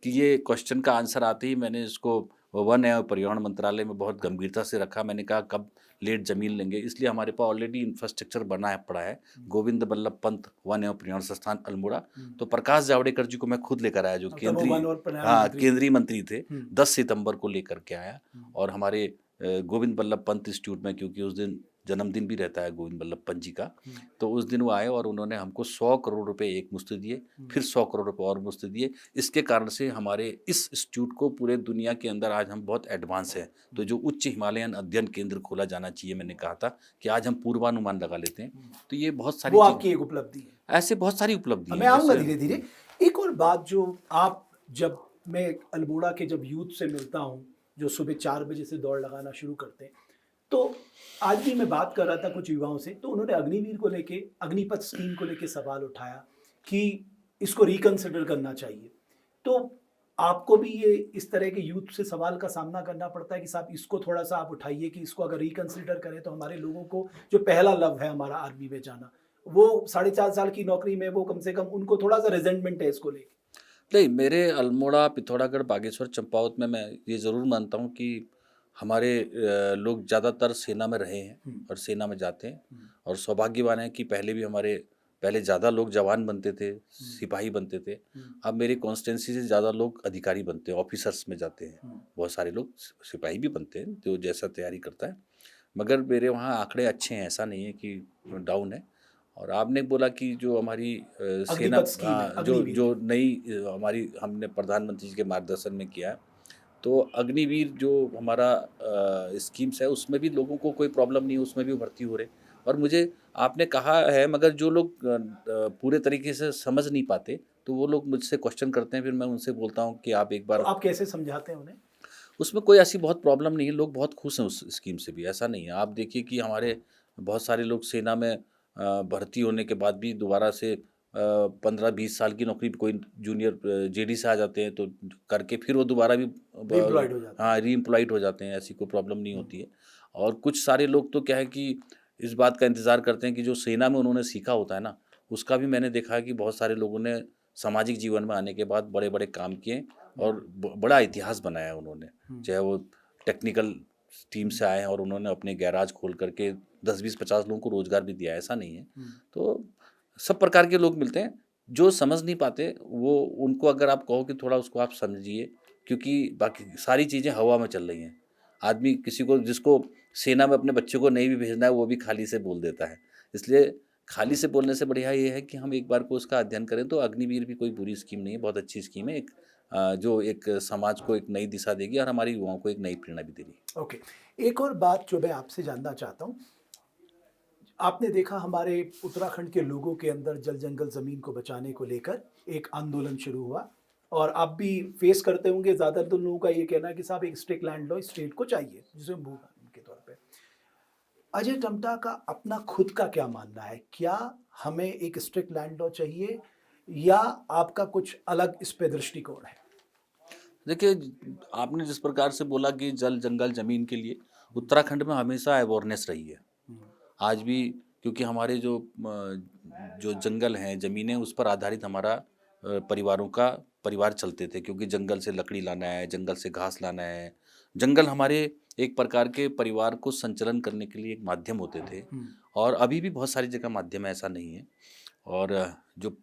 कि ये क्वेश्चन का आंसर आते ही मैंने इसको वन एवं पर्यावरण मंत्रालय में बहुत गंभीरता से रखा। मैंने कहा कब लेट ज़मीन लेंगे, इसलिए हमारे पास ऑलरेडी इंफ्रास्ट्रक्चर बना है पड़ा है। गोविंद बल्लभ पंत वन एवं पर्यावरण संस्थान अल्मोड़ा, तो प्रकाश जावड़ेकर जी को मैं खुद लेकर आया, जो केंद्रीय मंत्री थे। 10 सितंबर को लेकर के आया, और हमारे गोविंद बल्लभ पंत इंस्टीट्यूट में, क्योंकि उस दिन जन्मदिन भी रहता है गोविंद बल्लभ पंत जी का। तो उस दिन वो आए और उन्होंने हमको 100 करोड़ रुपए एक मुश्त दिए, फिर 100 करोड़ रुपए और मुश्त दिए। इसके कारण से हमारे इस इंस्टीट्यूट को पूरे दुनिया के अंदर आज हम बहुत एडवांस हैं। तो जो उच्च हिमालयन अध्ययन केंद्र खोला जाना चाहिए, मैंने कहा था कि आज हम पूर्वानुमान लगा लेते हैं। तो ये बहुत सारी वो चीज़, आपकी एक उपलब्धि है। ऐसे बहुत सारी उपलब्धि मैं हैं आऊंगा जैसे। धीरे धीरे। एक और बात, जो आप, जब मैं अल्मोड़ा के जब यूथ से मिलता हूँ जो सुबह 4 बजे से दौड़ लगाना शुरू करते हैं, तो आज भी मैं बात कर रहा था कुछ युवाओं से, तो उन्होंने अग्निवीर को लेके, अग्निपथ स्कीम को लेके सवाल उठाया कि इसको रिकंसिडर करना चाहिए। तो आपको भी ये इस तरह के यूथ से सवाल का सामना करना पड़ता है कि साहब इसको थोड़ा सा आप उठाइए कि इसको अगर रिकंसिडर करें तो हमारे लोगों को जो पहला लव है हमारा आर्मी में जाना, वो 4.5 साल की नौकरी में वो कम से कम उनको थोड़ा सा रिजेंटमेंट है इसको लेके। नहीं, मेरे अल्मोड़ा, पिथौरागढ़, बागेश्वर, चंपावत में मैं ये ज़रूर मानता हूँ कि हमारे लोग ज़्यादातर सेना में रहे हैं और सेना में जाते हैं और सौभाग्यवान हैं कि पहले ज़्यादा लोग जवान बनते थे, सिपाही बनते थे। अब मेरी कॉन्स्टिट्यूंसी से ज़्यादा लोग अधिकारी बनते हैं, ऑफिसर्स में जाते हैं। बहुत सारे लोग सिपाही भी बनते हैं जो जैसा तैयारी करता है। मगर मेरे वहाँ आंकड़े अच्छे हैं, ऐसा नहीं है कि डाउन है। और आपने बोला कि जो हमारी सेना, अग्निपथ स्कीम है, जो अग्निवीर। जो नई हमारी हमने प्रधानमंत्री जी के मार्गदर्शन में किया है, तो अग्निवीर जो हमारा स्कीम्स है उसमें भी लोगों को कोई प्रॉब्लम नहीं है, उसमें भी भर्ती हो रहे। और मुझे आपने कहा है, मगर जो लोग पूरे तरीके से समझ नहीं पाते तो वो लोग मुझसे क्वेश्चन करते हैं, फिर मैं उनसे बोलता हूँ कि आप एक तो बार। आप कैसे समझाते हैं उन्हें? उसमें कोई ऐसी बहुत प्रॉब्लम नहीं है, लोग बहुत खुश हैं उस स्कीम से भी, ऐसा नहीं है। आप देखिए कि हमारे बहुत सारे लोग सेना में भर्ती होने के बाद भी दोबारा से 15-20 साल की नौकरी, कोई जूनियर जेडी से आ जाते हैं तो करके फिर वो दोबारा भी रीएम्प्लॉयड हो जाते हाँ, रीएम्प्लॉयड हो जाते हैं, ऐसी कोई प्रॉब्लम नहीं होती है। और कुछ सारे लोग तो क्या है कि इस बात का इंतज़ार करते हैं कि जो सेना में उन्होंने सीखा होता है ना, उसका भी मैंने देखा है कि बहुत सारे लोगों ने सामाजिक जीवन में आने के बाद बड़े बड़े काम किए और बड़ा इतिहास बनाया उन्होंने। चाहे वो टेक्निकल टीम से आए हैं और उन्होंने अपने गैराज खोल करके 10-20-50 लोगों को रोजगार भी दिया है, ऐसा नहीं है। तो सब प्रकार के लोग मिलते हैं। जो समझ नहीं पाते वो, उनको अगर आप कहो कि थोड़ा उसको आप समझिए, क्योंकि बाकी सारी चीज़ें हवा में चल रही हैं। आदमी किसी को, जिसको सेना में अपने बच्चे को नहीं भी भेजना है, वो भी खाली से बोल देता है। इसलिए खाली से बोलने से बढ़िया ये है कि हम एक बार को उसका अध्ययन करें। तो अग्निवीर भी कोई बुरी स्कीम नहीं है, बहुत अच्छी स्कीम है। एक जो एक समाज को एक नई दिशा देगी और हमारी युवाओं को एक नई प्रेरणा भी देगी। ओके। एक और बात जो मैं आपसे जानना चाहता हूँ, आपने देखा हमारे उत्तराखंड के लोगों के अंदर जल जंगल ज़मीन को बचाने को लेकर एक आंदोलन शुरू हुआ, और आप भी फेस करते होंगे। ज़्यादातर लोगों का ये कहना है कि साहब एक स्ट्रिक्ट लैंड लॉ स्टेट को चाहिए, जिसे भू कानून के तौर पे। अजय टम्टा का अपना खुद का क्या मानना है? क्या हमें एक स्ट्रिक्ट लैंड लॉ चाहिए, या आपका कुछ अलग इस पे दृष्टिकोण है? देखिए, आपने जिस प्रकार से बोला कि जल जंगल जमीन के लिए, उत्तराखंड में हमेशा अवेयरनेस रही है। आज भी, क्योंकि हमारे जो जंगल हैं, ज़मीनें, उस पर आधारित हमारा परिवार चलते थे, क्योंकि जंगल से लकड़ी लाना है, जंगल से घास लाना है। जंगल हमारे एक प्रकार के परिवार को संचालन करने के लिए एक माध्यम होते थे, और अभी भी बहुत सारी जगह माध्यम है, ऐसा नहीं है। और जो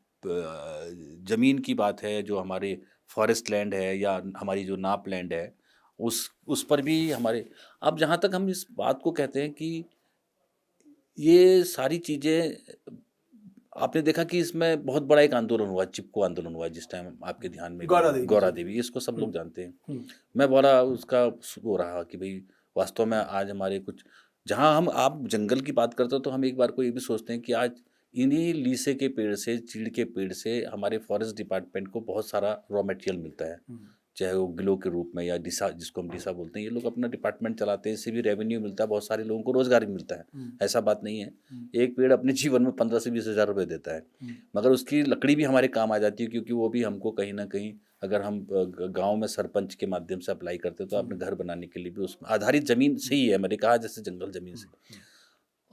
ज़मीन की बात है, जो हमारे फॉरेस्ट लैंड है या हमारी जो नाप लैंड है, उस पर भी हमारे, अब जहाँ तक हम इस बात को कहते हैं कि ये सारी चीज़ें, आपने देखा कि इसमें बहुत बड़ा एक आंदोलन हुआ, चिपको आंदोलन हुआ, जिस टाइम आपके ध्यान में भी गौरा होगा। देवी गौरा जी। देवी, इसको सब लोग जानते हैं। हम्म, मैं बड़ा उसका वो रहा कि भाई, वास्तव में आज हमारे कुछ, जहाँ हम आप जंगल की बात करते हो तो हम एक बार को ये भी सोचते हैं कि आज इन्हीं लीसे के पेड़ से, चीड़ के पेड़ से हमारे फॉरेस्ट डिपार्टमेंट को बहुत सारा रॉ मटेरियल मिलता है, चाहे वो गिलो के रूप में या डिसा, जिसको हम डिसा बोलते हैं। ये लोग अपना डिपार्टमेंट चलाते हैं, इससे भी रेवेन्यू मिलता है, बहुत सारे लोगों को रोजगार भी मिलता है, ऐसा बात नहीं है। एक पेड़ अपने जीवन में 15 से 20 हज़ार रुपये देता है, मगर उसकी लकड़ी भी हमारे काम आ जाती है, क्योंकि वो भी हमको कहीं ना कहीं, अगर हम गांव में सरपंच के माध्यम से अप्लाई करते हैं तो अपने घर बनाने के लिए भी उस आधारित ज़मीन से ही है, मैंने कहा जैसे जंगल ज़मीन से।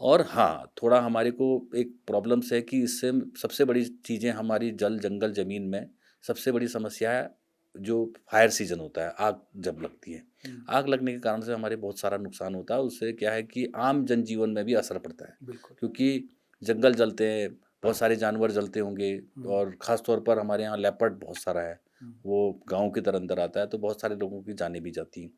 और हाँ, थोड़ा हमारे को एक प्रॉब्लम्स है कि इससे सबसे बड़ी चीज़ें हमारी जल जंगल ज़मीन में सबसे बड़ी समस्या है जो फायर सीजन होता है, आग जब लगती है। आग लगने के कारण से हमारे बहुत सारा नुकसान होता है। उससे क्या है कि आम जनजीवन में भी असर पड़ता है, बिल्कुल। क्योंकि जंगल जलते हैं, बहुत सारे जानवर जलते होंगे, और ख़ास तौर पर हमारे यहाँ लेपर्ड बहुत सारा है, वो गाँव की तरह अंदर आता है, तो बहुत सारे लोगों की जानें भी जाती हैं।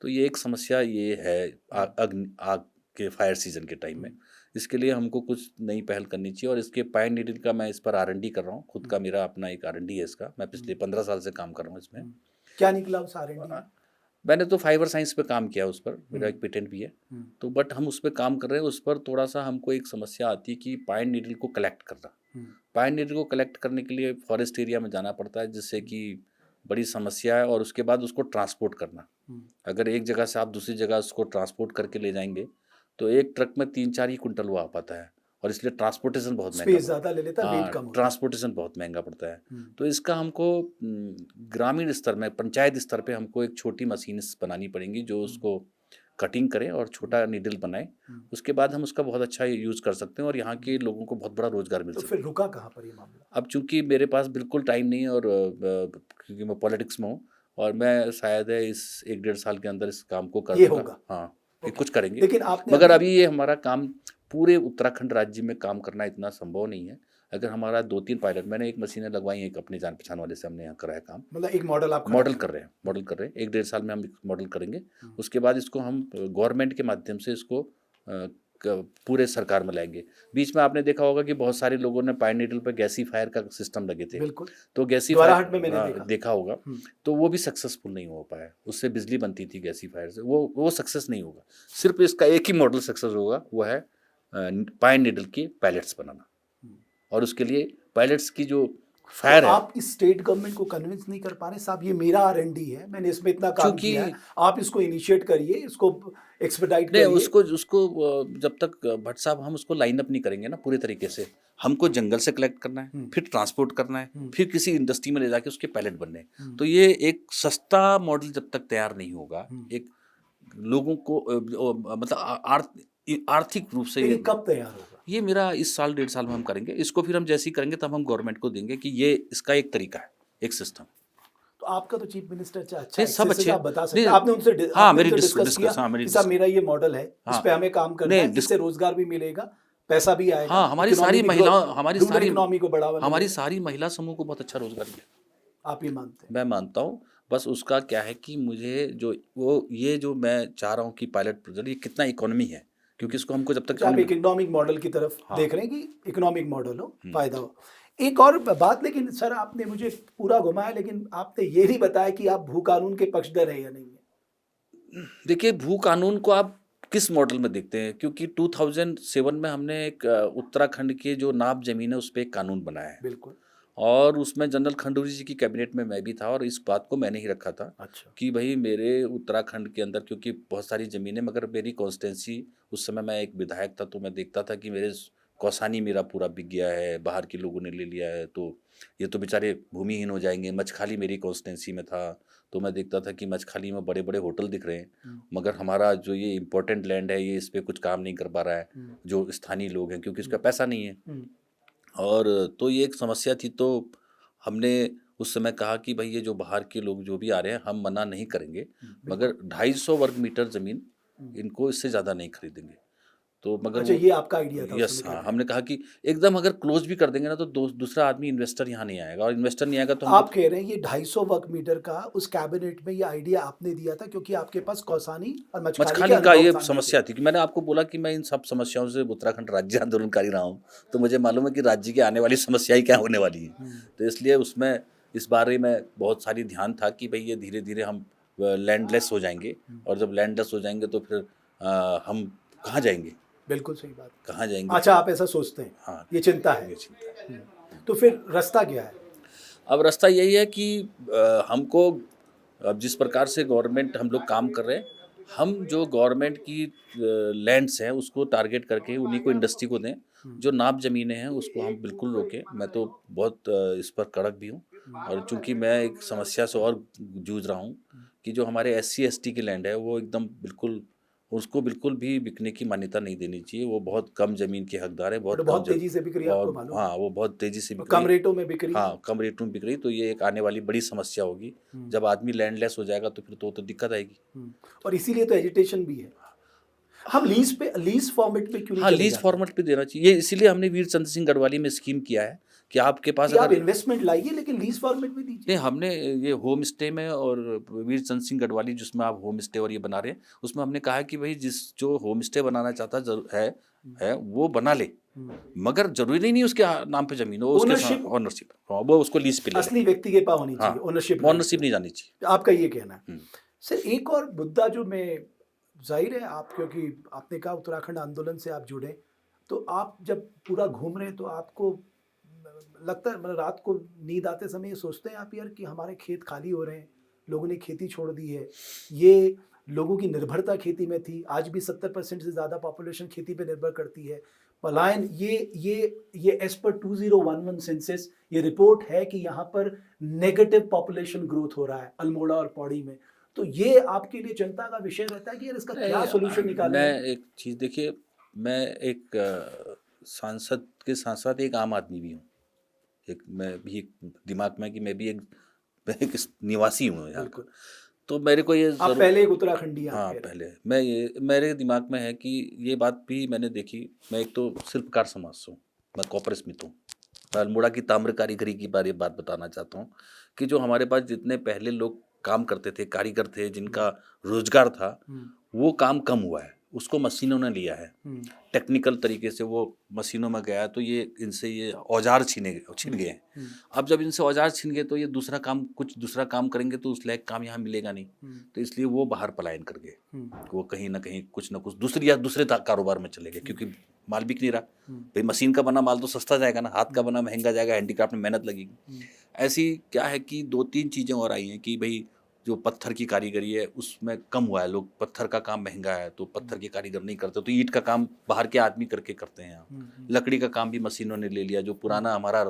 तो ये एक समस्या ये है आग के फायर सीजन के टाइम में। इसके लिए हमको कुछ नई पहल करनी चाहिए और इसके पाइन नीडल का मैं इस पर R&D कर रहा हूँ। खुद का मेरा अपना एक R&D है इसका। मैं पिछले 15 साल से काम कर रहा हूँ इसमें। क्या निकला उस R&D में? मैंने तो फाइबर साइंस पे काम किया उस पर, मेरा एक पेटेंट भी है। तो बट हम उस पर काम कर रहे हैं। उस पर थोड़ा सा हमको एक समस्या आती है कि पाइन नीडल को कलेक्ट करना। पाइन नीडल को कलेक्ट करने के लिए फॉरेस्ट एरिया में जाना पड़ता है, जिससे कि बड़ी समस्या है। और उसके बाद उसको ट्रांसपोर्ट करना, अगर एक जगह से आप दूसरी जगह उसको ट्रांसपोर्ट करके ले जाएंगे तो एक ट्रक में 3-4 ही कुंटल वो आ पाता है और इसलिए ट्रांसपोर्टेशन बहुत महंगा स्पेस ज़्यादा ले लेता है, वेट कम होता है। ट्रांसपोर्टेशन बहुत महंगा पड़ता है। तो इसका हमको ग्रामीण स्तर में, पंचायत स्तर पे हमको एक छोटी मशीन बनानी पड़ेगी जो उसको कटिंग करे और छोटा नीडल बनाए। उसके बाद हम उसका बहुत अच्छा यूज़ कर सकते हैं और यहाँ के लोगों को बहुत बड़ा रोजगार मिल तो सकता है। फिर रुका कहाँ पर ये मामला? अब चूंकि मेरे पास बिल्कुल टाइम नहीं है और क्योंकि मैं पॉलिटिक्स में हूँ और मैं शायद है इस 1-1.5 साल के अंदर इस काम को कर ये दूंगा। होगा। हाँ, ये कुछ करेंगे। लेकिन आपने मगर अभी ये हमारा काम पूरे उत्तराखंड राज्य में काम करना इतना संभव नहीं है। अगर हमारा 2-3 पायलट, मैंने एक मशीनें लगवाई हैं, एक अपने जान पहचान वाले से हमने यहाँ कराया काम। मतलब एक मॉडल आप मॉडल कर रहे हैं 1-1.5 साल में हम मॉडल करेंगे। उसके बाद इसको हम गवर्नमेंट के माध्यम से इसको पूरे सरकार में लाएंगे। बीच में आपने देखा होगा कि बहुत सारे लोगों ने पाइन नीडल पर गैसीफायर का सिस्टम लगे थे। बिल्कुल। तो द्वाराहाट में मैंने गैसीफायर देखा होगा, तो वो भी सक्सेसफुल नहीं हो पाया। उससे बिजली बनती थी गैसीफायर से, वो सक्सेस नहीं होगा। सिर्फ इसका एक ही मॉडल सक्सेस होगा, वो है पाइन नीडल के पैलेट्स बनाना। और उसके लिए पैलेट्स की जो फायर तो है, आप इस स्टेट गवर्नमेंट को कन्विंस नहीं कर पा रहे? साहब ये मेरा R&D है, मैंने इसमें इतना काम किया है, आप इसको इनिशिएट करिए, इसको एक्सपेडाइट नहीं, करिए। उसको जब तक भट्ट साहब हम उसको लाइन अप नहीं करेंगे ना पूरे तरीके से, हमको जंगल से कलेक्ट करना है, फिर ट्रांसपोर्ट करना है, फिर किसी इंडस्ट्री में ले जाके उसके पैलेट बनने हैं। तो ये एक सस्ता मॉडल जब तक तैयार नहीं होगा, एक लोगों को मतलब आर्थिक रूप से लेकिन कब तैयार होगा? ये मेरा इस साल 1.5 साल में हम करेंगे इसको। फिर हम जैसे ही करेंगे तब हम गवर्नमेंट को देंगे कि ये इसका एक तरीका है, एक सिस्टम। तो आपका तो चीफ मिनिस्टर अच्छा नहीं, सब अच्छे आप बता सकते नहीं, हैं, आपने उनसे हाँ, आपने मेरी उनसे डिस्कस किया हाँ, मेरी कि साहब मेरा ये मॉडल है, इस पे हमें काम करना है, नहीं, इससे रोजगार भी मिलेगा, पैसा भी आएगा। हाँ, हमारी सारी इकोनॉमी को बढ़ावा मिलेगा। हमारी सारी महिला समूह को बहुत अच्छा रोजगार मिलेगा। आप ये मानते हैं? मैं मानता हूँ। बस उसका क्या है कि मुझे जो मैं चाह रहा हूँ कि पायलट प्रोजेक्ट ये कितना इकोनॉमी है, क्योंकि इसको हमको जब तक आप एक इकोनॉमिक मॉडल की तरफ देख रहे हैं कि इकोनॉमिक मॉडल हो, फायदा हो। एक और बात, लेकिन सर आपने मुझे पूरा घुमाया, लेकिन आपने ये नहीं बताया कि आप भू कानून के पक्षधर है या नहीं है। देखिए, भू कानून को आप किस मॉडल में देखते हैं, क्योंकि 2007 में हमने एक उत्तराखंड के जो नाप जमीन है उस पर एक कानून बनाया है। बिल्कुल। और उसमें जनरल खंडूरी जी की कैबिनेट में मैं भी था और इस बात को मैंने ही रखा था। अच्छा। कि भाई मेरे उत्तराखंड के अंदर, क्योंकि बहुत सारी ज़मीनें, मगर मेरी कॉन्स्टिट्यूंसी उस समय मैं एक विधायक था, तो मैं देखता था कि मेरे कौसानी मेरा पूरा बिक गया है, बाहर के लोगों ने ले लिया है, तो ये तो बेचारे भूमिहीन हो जाएंगे। मचखाली मेरी कॉन्स्टिट्यूंसी में था, तो मैं देखता था कि मचखाली में बड़े बड़े होटल दिख रहे हैं, मगर हमारा जो ये इम्पोर्टेंट लैंड है ये इस पर कुछ काम नहीं कर पा रहा है जो स्थानीय लोग हैं, क्योंकि इसका पैसा नहीं है। और तो ये एक समस्या थी। तो हमने उस समय कहा कि भाई ये जो बाहर के लोग जो भी आ रहे हैं हम मना नहीं करेंगे, मगर 250 वर्ग मीटर ज़मीन इनको इससे ज़्यादा नहीं खरीदेंगे। तो मगर अच्छा, ये आपका आइडिया था? यस, हाँ, हमने कहा कि एकदम अगर क्लोज भी कर देंगे ना तो दूसरा आदमी इन्वेस्टर यहाँ नहीं आएगा, और इन्वेस्टर नहीं आएगा तो आप कह रहे हैं ये 250 वर्ग मीटर का उस कैबिनेट में ये आइडिया आपने दिया था क्योंकि आपके पास कौसानी और मचखाली का ये समस्या थी कि मैंने आपको बोला कि मैं इन सब समस्याओं से उत्तराखंड राज्य आंदोलनकारी रहा हूँ, तो मुझे मालूम है कि राज्य की आने वाली समस्याएं क्या होने वाली है। तो इसलिए उसमें इस बारे में बहुत सारी ध्यान था कि भाई ये धीरे धीरे हम लैंडलेस हो जाएंगे, और जब लैंडलेस हो जाएंगे तो फिर हम कहाँ जाएंगे? बिल्कुल सही बात। कहाँ जाएंगे? अच्छा, आप ऐसा सोचते हैं? हाँ, ये चिंता है। ये चिंता है। तो फिर रास्ता क्या है? अब रास्ता यही है कि हमको, अब जिस प्रकार से गवर्नमेंट हम लोग काम कर रहे हैं, हम जो गवर्नमेंट की लैंड्स हैं उसको टारगेट करके उन्हीं को इंडस्ट्री को दें। जो नाप ज़मीनें हैं उसको हम बिल्कुल रोकें। मैं तो बहुत इस पर कड़क भी हूँ, और चूंकि मैं एक समस्या से और जूझ रहा हूँ कि जो हमारे SC ST की लैंड है वो एकदम बिल्कुल, उसको बिल्कुल भी बिकने की मान्यता नहीं देनी चाहिए। वो बहुत कम ज़मीन के हकदार है, बहुत तेजी से बिक रही है, आपको मालूम? हाँ, वो बहुत तेज़ी से बिक कम रेटों में बिक रही है। हाँ, कम रेटों में बिक रही। तो ये एक आने वाली बड़ी समस्या होगी। जब आदमी लैंडलेस हो जाएगा तो फिर तो दिक्कत आएगी। और इसीलिए तो एजिटेशन भी है। हम लीज फॉर्मेट पे क्यों नहीं हाँ, चले लीज जाते? फॉर्मेट पे देना चाहिए। ये इसीलिए हमने वीर चंद्र सिंह गढ़वाली में स्कीम किया है कि आपके पास कि आप अगर इन्वेस्टमेंट लाइए लेकिन लीज फॉर्मेट में दीजिए। नहीं, हमने ये होम स्टे में और वीर चंद्र सिंह गढ़वाली जिसमें आप होम स्टे और ये बना रहे हैं, उसमें हमने कहा है कि भाई जिस जो होम स्टे बनाना चाहता है वो बना ले, मगर जरूरी नहीं उसके नाम पे जमीन हो, उसके ओनरशिप ऑनरशिप, वो उसको लीज पे ले ले। असली व्यक्ति के पास होनी चाहिए, हाँ, ओनरशिप ऑनरशिप नहीं जानी चाहिए। आपका ये कहना है। हम्म। सर एक और मुद्दा जो मैं, जाहिर है आप, क्योंकि आपने कहा उत्तराखंड आंदोलन से आप जुड़े, तो आप जब पूरा घूम रहे हैं तो आपको लगता है, मतलब रात को नींद आते समय ये सोचते हैं आप यार कि हमारे खेत खाली हो रहे हैं, लोगों ने खेती छोड़ दी है, ये लोगों की निर्भरता खेती में थी, आज भी 70% से ज़्यादा पॉपुलेशन खेती पे निर्भर करती है। पलायन, ये एज पर 2011 सेंसस ये रिपोर्ट है कि यहाँ पर नेगेटिव पॉपुलेशन ग्रोथ हो रहा है अल्मोड़ा और पौड़ी में। तो ये आपके लिए चिंता का विषय रहता है कि यार इसका क्या सोल्यूशन निकालें? मैं एक चीज़ देखिए, मैं एक सांसद के साथ साथ एक आम आदमी भी हूँ। एक मैं भी एक दिमाग में कि मैं भी एक निवासी हूँ यहाँ का। तो मेरे को ये आप पहले एक उत्तराखंडी हैं, हाँ, आप कह रहे हैं। पहले मैं ये मेरे दिमाग में है कि ये बात भी मैंने देखी। मैं एक तो शिल्पकार समाज से हूँ, मैं कॉपर स्मिथ हूँ। मैं अल्मोड़ा की ताम्र कारीगरी की बात बताना चाहता हूँ कि जो हमारे पास जितने पहले लोग काम करते थे, कारीगर थे, जिनका रोजगार था, वो काम कम हुआ है, उसको मशीनों ने लिया है। टेक्निकल तरीके से वो मशीनों में गया है, तो ये इनसे ये औजार छिन गए हैं। अब जब इनसे औजार छिन गए तो ये कुछ दूसरा काम करेंगे तो उस लायक काम यहाँ मिलेगा नहीं, तो इसलिए वो बाहर पलायन कर गए। वो कहीं ना कहीं कुछ ना कुछ दूसरे कारोबार में चले गए, क्योंकि माल बिक नहीं रहा। भाई मशीन का बना माल तो सस्ता जाएगा ना, हाथ का बना महंगा जाएगा, हैंडीक्राफ्ट में मेहनत लगेगी। ऐसी क्या है कि 2-3 चीज़ें और आई हैं कि भाई जो पत्थर की कारीगरी है उसमें कम हुआ है, लोग पत्थर का काम महंगा है तो पत्थर के कारीगर नहीं करते, तो ईंट का काम बाहर के आदमी करके करते हैं यहाँ। लकड़ी का काम भी मशीनों ने ले लिया, जो पुराना हमारा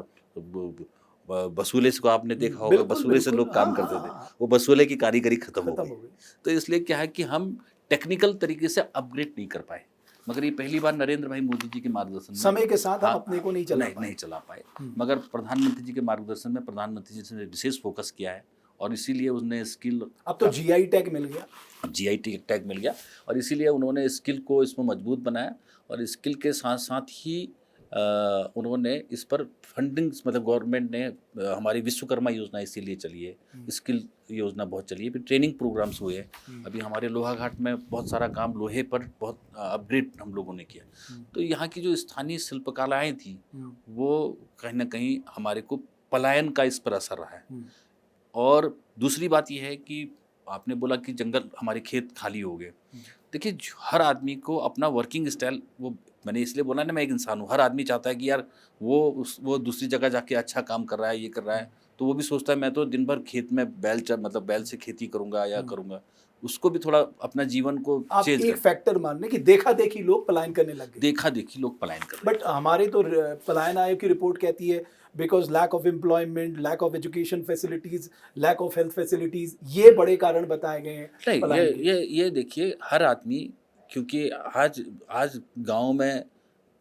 बसूले को आपने देखा होगा, बसूले से लोग काम करते थे, वो बसूले की कारीगरी खत्म हो गई। तो इसलिए क्या है कि हम टेक्निकल तरीके से अपग्रेड नहीं कर पाए, मगर ये पहली बार नरेंद्र भाई मोदी जी के मार्गदर्शन में समय के साथ हम अपने को नहीं चला पाए, मगर प्रधानमंत्री जी के मार्गदर्शन में प्रधानमंत्री जी ने विशेष फोकस किया है, और इसीलिए उसने स्किल, अब तो जीआई टैग मिल गया, जीआई टैग मिल गया, और इसीलिए उन्होंने स्किल को इसमें मजबूत बनाया, और स्किल के साथ साथ ही उन्होंने इस पर फंडिंग, मतलब गवर्नमेंट ने हमारी विश्वकर्मा योजना इसीलिए चली है, स्किल योजना बहुत चली है, फिर ट्रेनिंग प्रोग्राम्स हुए हैं। अभी हमारे लोहाघाट में बहुत सारा काम लोहे पर बहुत अपग्रेड हम लोगों ने किया। तो यहाँ की जो स्थानीय शिल्पकलाएँ थी वो कहीं ना कहीं हमारे को पलायन का इस पर असर रहा है। और दूसरी बात यह है कि आपने बोला कि जंगल, हमारे खेत खाली हो गए। देखिए, हर आदमी को अपना वर्किंग स्टाइल, वो मैंने इसलिए बोला ना, मैं एक इंसान हूँ, हर आदमी चाहता है कि यार वो दूसरी जगह जाके अच्छा काम कर रहा है, ये कर रहा है, तो वो भी सोचता है मैं तो दिन भर खेत में बैल से खेती करूँगा या करूँगा। उसको भी थोड़ा अपना जीवन को आप चेंज एक फैक्टर मान लें कि देखा देखी लोग पलायन करने लग गए। देखा देखी लोग पलायन कर रहे हैं। बट हमारे तो पलायन आयोग की रिपोर्ट कहती है because lack of employment, lack of education facilities, lack of health facilities, ये बड़े कारण बताए गए हैं। नहीं, ये देखिए, हर आदमी, क्योंकि आज गांव में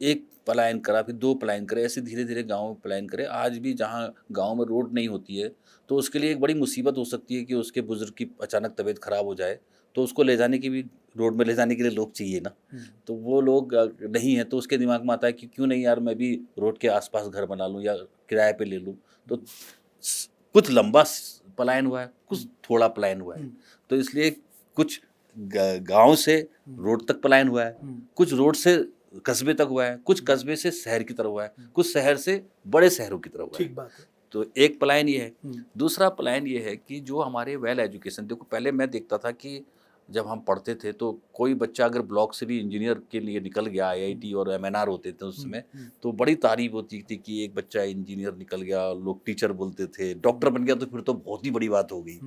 एक पलायन करा, फिर 2 पलायन करे, ऐसे धीरे धीरे गांव में पलायन करे। आज भी जहां गांव में रोड नहीं होती है तो उसके लिए एक बड़ी मुसीबत हो सकती है कि उसके बुजुर्ग की अचानक तबीयत खराब हो जाए, तो उसको ले जाने की भी, रोड में ले जाने के लिए लोग चाहिए ना। तो वो लोग नहीं है, तो उसके दिमाग में आता है कि क्यों नहीं यार, मैं भी रोड के आसपास घर बना लूँ या किराए पे ले लूँ। तो कुछ लंबा पलायन हुआ है, कुछ थोड़ा पलायन हुआ है। तो इसलिए कुछ गांव से रोड तक पलायन हुआ है, कुछ रोड से कस्बे तक हुआ है, कुछ कस्बे से शहर की तरफ हुआ है, कुछ शहर से बड़े शहरों की तरफ हुआ है। ठीक बात है। तो एक पलायन ये है। दूसरा पलायन ये है कि जो हमारे वेल एजुकेशन, देखो पहले मैं देखता था कि जब हम पढ़ते थे तो कोई बच्चा अगर ब्लॉक से भी इंजीनियर के लिए निकल गया, आईआईटी और एमएनआर होते थे उस समय, तो बड़ी तारीफ होती थी कि एक बच्चा इंजीनियर निकल गया, लोग टीचर बोलते थे, डॉक्टर बन गया तो फिर तो बहुत ही बड़ी बात हो गई।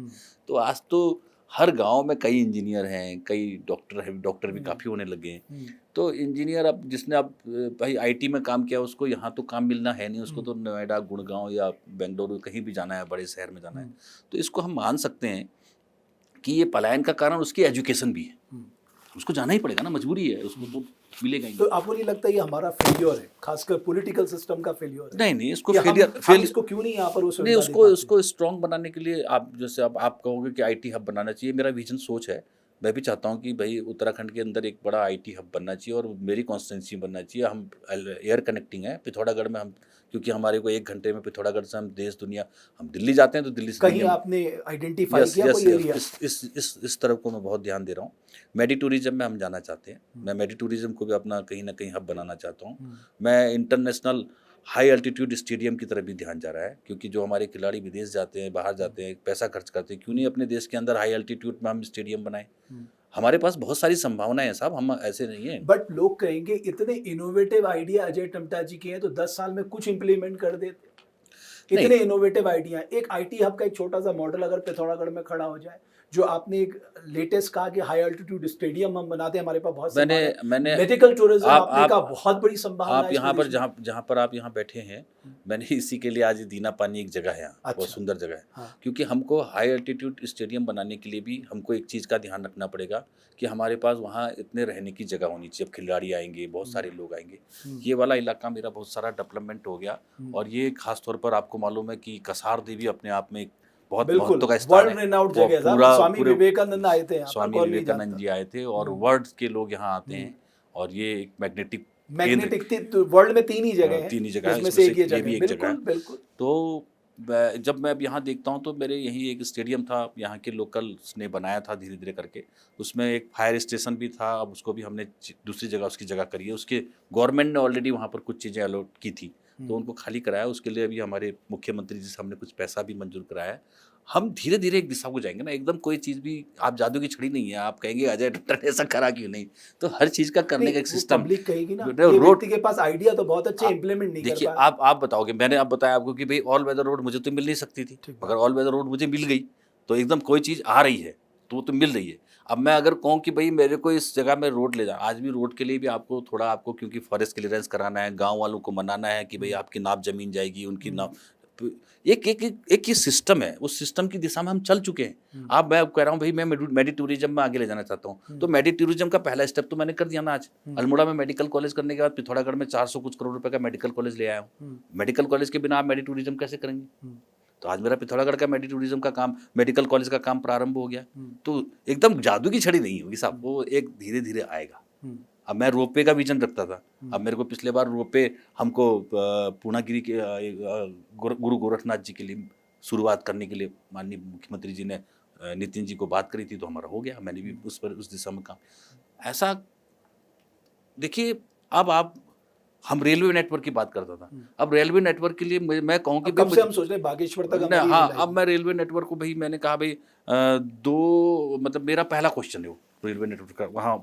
तो आज तो हर गांव में कई इंजीनियर हैं, कई डॉक्टर भी काफ़ी होने लगे हैं। तो इंजीनियर, अब जिसने अब भाई आईटी में काम किया, उसको यहाँ तो काम मिलना है नहीं, उसको तो नोएडा, गुड़गांव या बेंगलुरु कहीं भी जाना है, बड़े शहर में जाना है। तो इसको हम मान सकते हैं कि ये पलायन का कारण उसकी एजुकेशन भी है, उसको जाना ही पड़ेगा ना, मजबूरी है, उसको तो मिलेगा ही। तो आपको नहीं लगता ये हमारा फेलियर है, खासकर पॉलिटिकल सिस्टम का फेलियर है? नहीं, इसको इसको क्यों नहीं यहाँ पर नहीं, उसको स्ट्रॉन्ग बनाने के लिए आप जैसे अब आप कहोगे कि आईटी हब बनाना चाहिए, मेरा विजन सोच है मैं भी चाहता हूँ कि भाई उत्तराखंड के अंदर एक बड़ा आईटी हब बनना चाहिए और मेरी कॉन्स्टिट्यूंसी बनना चाहिए। हम एयर कनेक्टिंग है पिथौरागढ़ में, हम क्योंकि हमारे को 1 घंटे में पिथौरागढ़ से हम देश दुनिया, हम दिल्ली जाते हैं तो दिल्ली से कहीं दुनिया। आपने आइडेंटिफाई यस किया यस कोई यस, एरिया? इस तरफ को मैं बहुत ध्यान दे रहा हूँ। मेडी टूरिज्म में हम जाना चाहते हैं। मैं मेडी टूरिज्म को भी अपना कहीं ना कहीं हब बनाना चाहता हूँ। मैं इंटरनेशनल हाई अल्टीट्यूड स्टेडियम की तरफ भी ध्यान जा रहा है, क्योंकि जो हमारे खिलाड़ी विदेश जाते हैं, बाहर जाते हैं, पैसा खर्च करते हैं, क्यों नहीं अपने देश के अंदर हाई अल्टीट्यूड में हम स्टेडियम बनाएं। हमारे पास बहुत सारी संभावनाएं हैं साहब, हम ऐसे नहीं हैं। बट लोग कहेंगे इतने इनोवेटिव आइडिया अजय टम्टा जी के हैं तो 10 साल में कुछ इंप्लीमेंट कर देते। इतने नहीं, इनोवेटिव आइडिया, एक आईटी हब का एक छोटा सा मॉडल अगर पिथौरागढ़ में खड़ा हो जाए, जो आपने एक लेटेस्ट कहा कि हाई अल्टीट्यूड स्टेडियम हम बनाते हैं, हमारे पास बहुत मैंने मेडिकल टूरिज्म आप आपने कहा आप बहुत बड़ी संभावना आप है इस यहाँ पर प्रदेश में। जहाँ जहाँ पर आप यहाँ बैठे हैं, मैंने इसी के लिए आज दीना पानी एक जगह है यहाँ, बहुत अच्छा। सुंदर जगह है। हाँ। क्योंकि हमको हाई अल्टीट्यूड स्टेडियम बनाने के लिए भी हमको एक चीज़ का ध्यान रखना पड़ेगा कि हमारे पास वहाँ इतने रहने की जगह होनी चाहिए। अब खिलाड़ी आएंगे, बहुत सारे लोग आएंगे। ये वाला इलाका मेरा बहुत सारा डेवलपमेंट हो गया। और ये खास तौर पर आपको मालूम है कि कसार देवी अपने आप में एक बहुत बिल्कुल महत्व का स्थान वर्ल्ड है। रेनाउड वो जगह है साहब। पूरा स्वामी पूरे विवेकानंद आए थे यहाँ पर, स्वामी कौन नहीं विवेकानंद जानता। जी आए थे और वर्ल्ड के लोग यहाँ आते हैं। और ये एक मैग्नेटिक मैग्नेटिक वर्ल्ड में 3 ही जगह हैं, 3 ही जगह है, जिसमें उसमें से एक ये ये भी जगह। एक जगह बिल्कुल है। बिल्कुल। तो जब मैं अब यहाँ देखता हूँ तो मेरे यही एक स्टेडियम था, यहाँ के लोकल्स ने बनाया था धीरे धीरे करके। उसमें एक फायर स्टेशन भी था, अब उसको भी हमने दूसरी जगह उसकी जगह करी है। उसके गवर्नमेंट ने ऑलरेडी वहाँ पर कुछ चीज़ें अलॉट की थी, तो उनको खाली कराया। उसके लिए अभी हमारे मुख्यमंत्री जी से हमने कुछ पैसा भी मंजूर कराया है। हम धीरे धीरे एक दिशा को जाएंगे ना, एकदम कोई चीज़ भी आप जादू की छड़ी नहीं है, आप कहेंगे अजय डॉक्टर ने ऐसा करा क्यों नहीं। तो हर चीज़ का करने का एक सिस्टम। पब्लिक कहेगी ना, रोड ये व्यक्ति के पास आइडिया तो बहुत अच्छे, इंप्लीमेंट नहीं कर देखिए, पाया। आप बताओगे, मैंने अब बताया आपको कि भाई ऑल वेदर रोड मुझे तो मिल नहीं सकती थी, अगर ऑल वेदर रोड मुझे मिल गई तो एकदम कोई चीज़ आ रही है तो वो तो मिल रही है। अब मैं अगर कहूँ कि भाई मेरे को इस जगह में रोड ले जा, आज भी रोड के लिए भी आपको थोड़ा आपको क्योंकि फॉरेस्ट क्लियरेंस कराना है, गांव वालों को मनाना है कि भाई आपकी नाप जमीन जाएगी, उनकी नाप एक एक एक, एक ये सिस्टम है, उस सिस्टम की दिशा में हम चल चुके हैं। अब मैं कह रहा हूँ भाई मैं मेडी टूरिज्म में आगे ले जाना चाहता हूँ, तो मेडी टूरिज्म का पहला स्टेप तो मैंने कर दिया ना आज। अल्मोड़ा में मेडिकल कॉलेज करने के बाद पिथौरागढ़ में 400 कुछ करोड़ रुपए का मेडिकल कॉलेज ले आया हूँ। मेडिकल कॉलेज के बिना आप मेडी टूरिज्म कैसे करेंगे? तो आज मेरा पिथौरागढ़ का मेडी टूरिज्म का काम, मेडिकल कॉलेज का काम प्रारंभ हो गया। तो एकदम जादू की छड़ी नहीं होगी साहब, वो एक धीरे धीरे आएगा। अब मैं रोपवे का विजन रखता था, अब मेरे को पिछले बार रोपवे हमको पूर्णागिरी के गुरु गोरखनाथ जी के लिए शुरुआत करने के लिए माननीय मुख्यमंत्री जी ने नितिन जी को बात करी थी, तो हमारा हो गया। मैंने भी उस पर उस दिशा में काम ऐसा। देखिए, अब हम रेलवे नेटवर्क की बात करता था, अब रेलवे नेटवर्क के लिए मैं कहूँ कि कब से हम सोच रहे हैं बागेश्वर तक हमारी हाँ, लाइन। अब मैं रेलवे नेटवर्क को भाई मैंने कहा भाई मतलब मेरा पहला क्वेश्चन है वो रेलवे नेटवर्क का वहाँ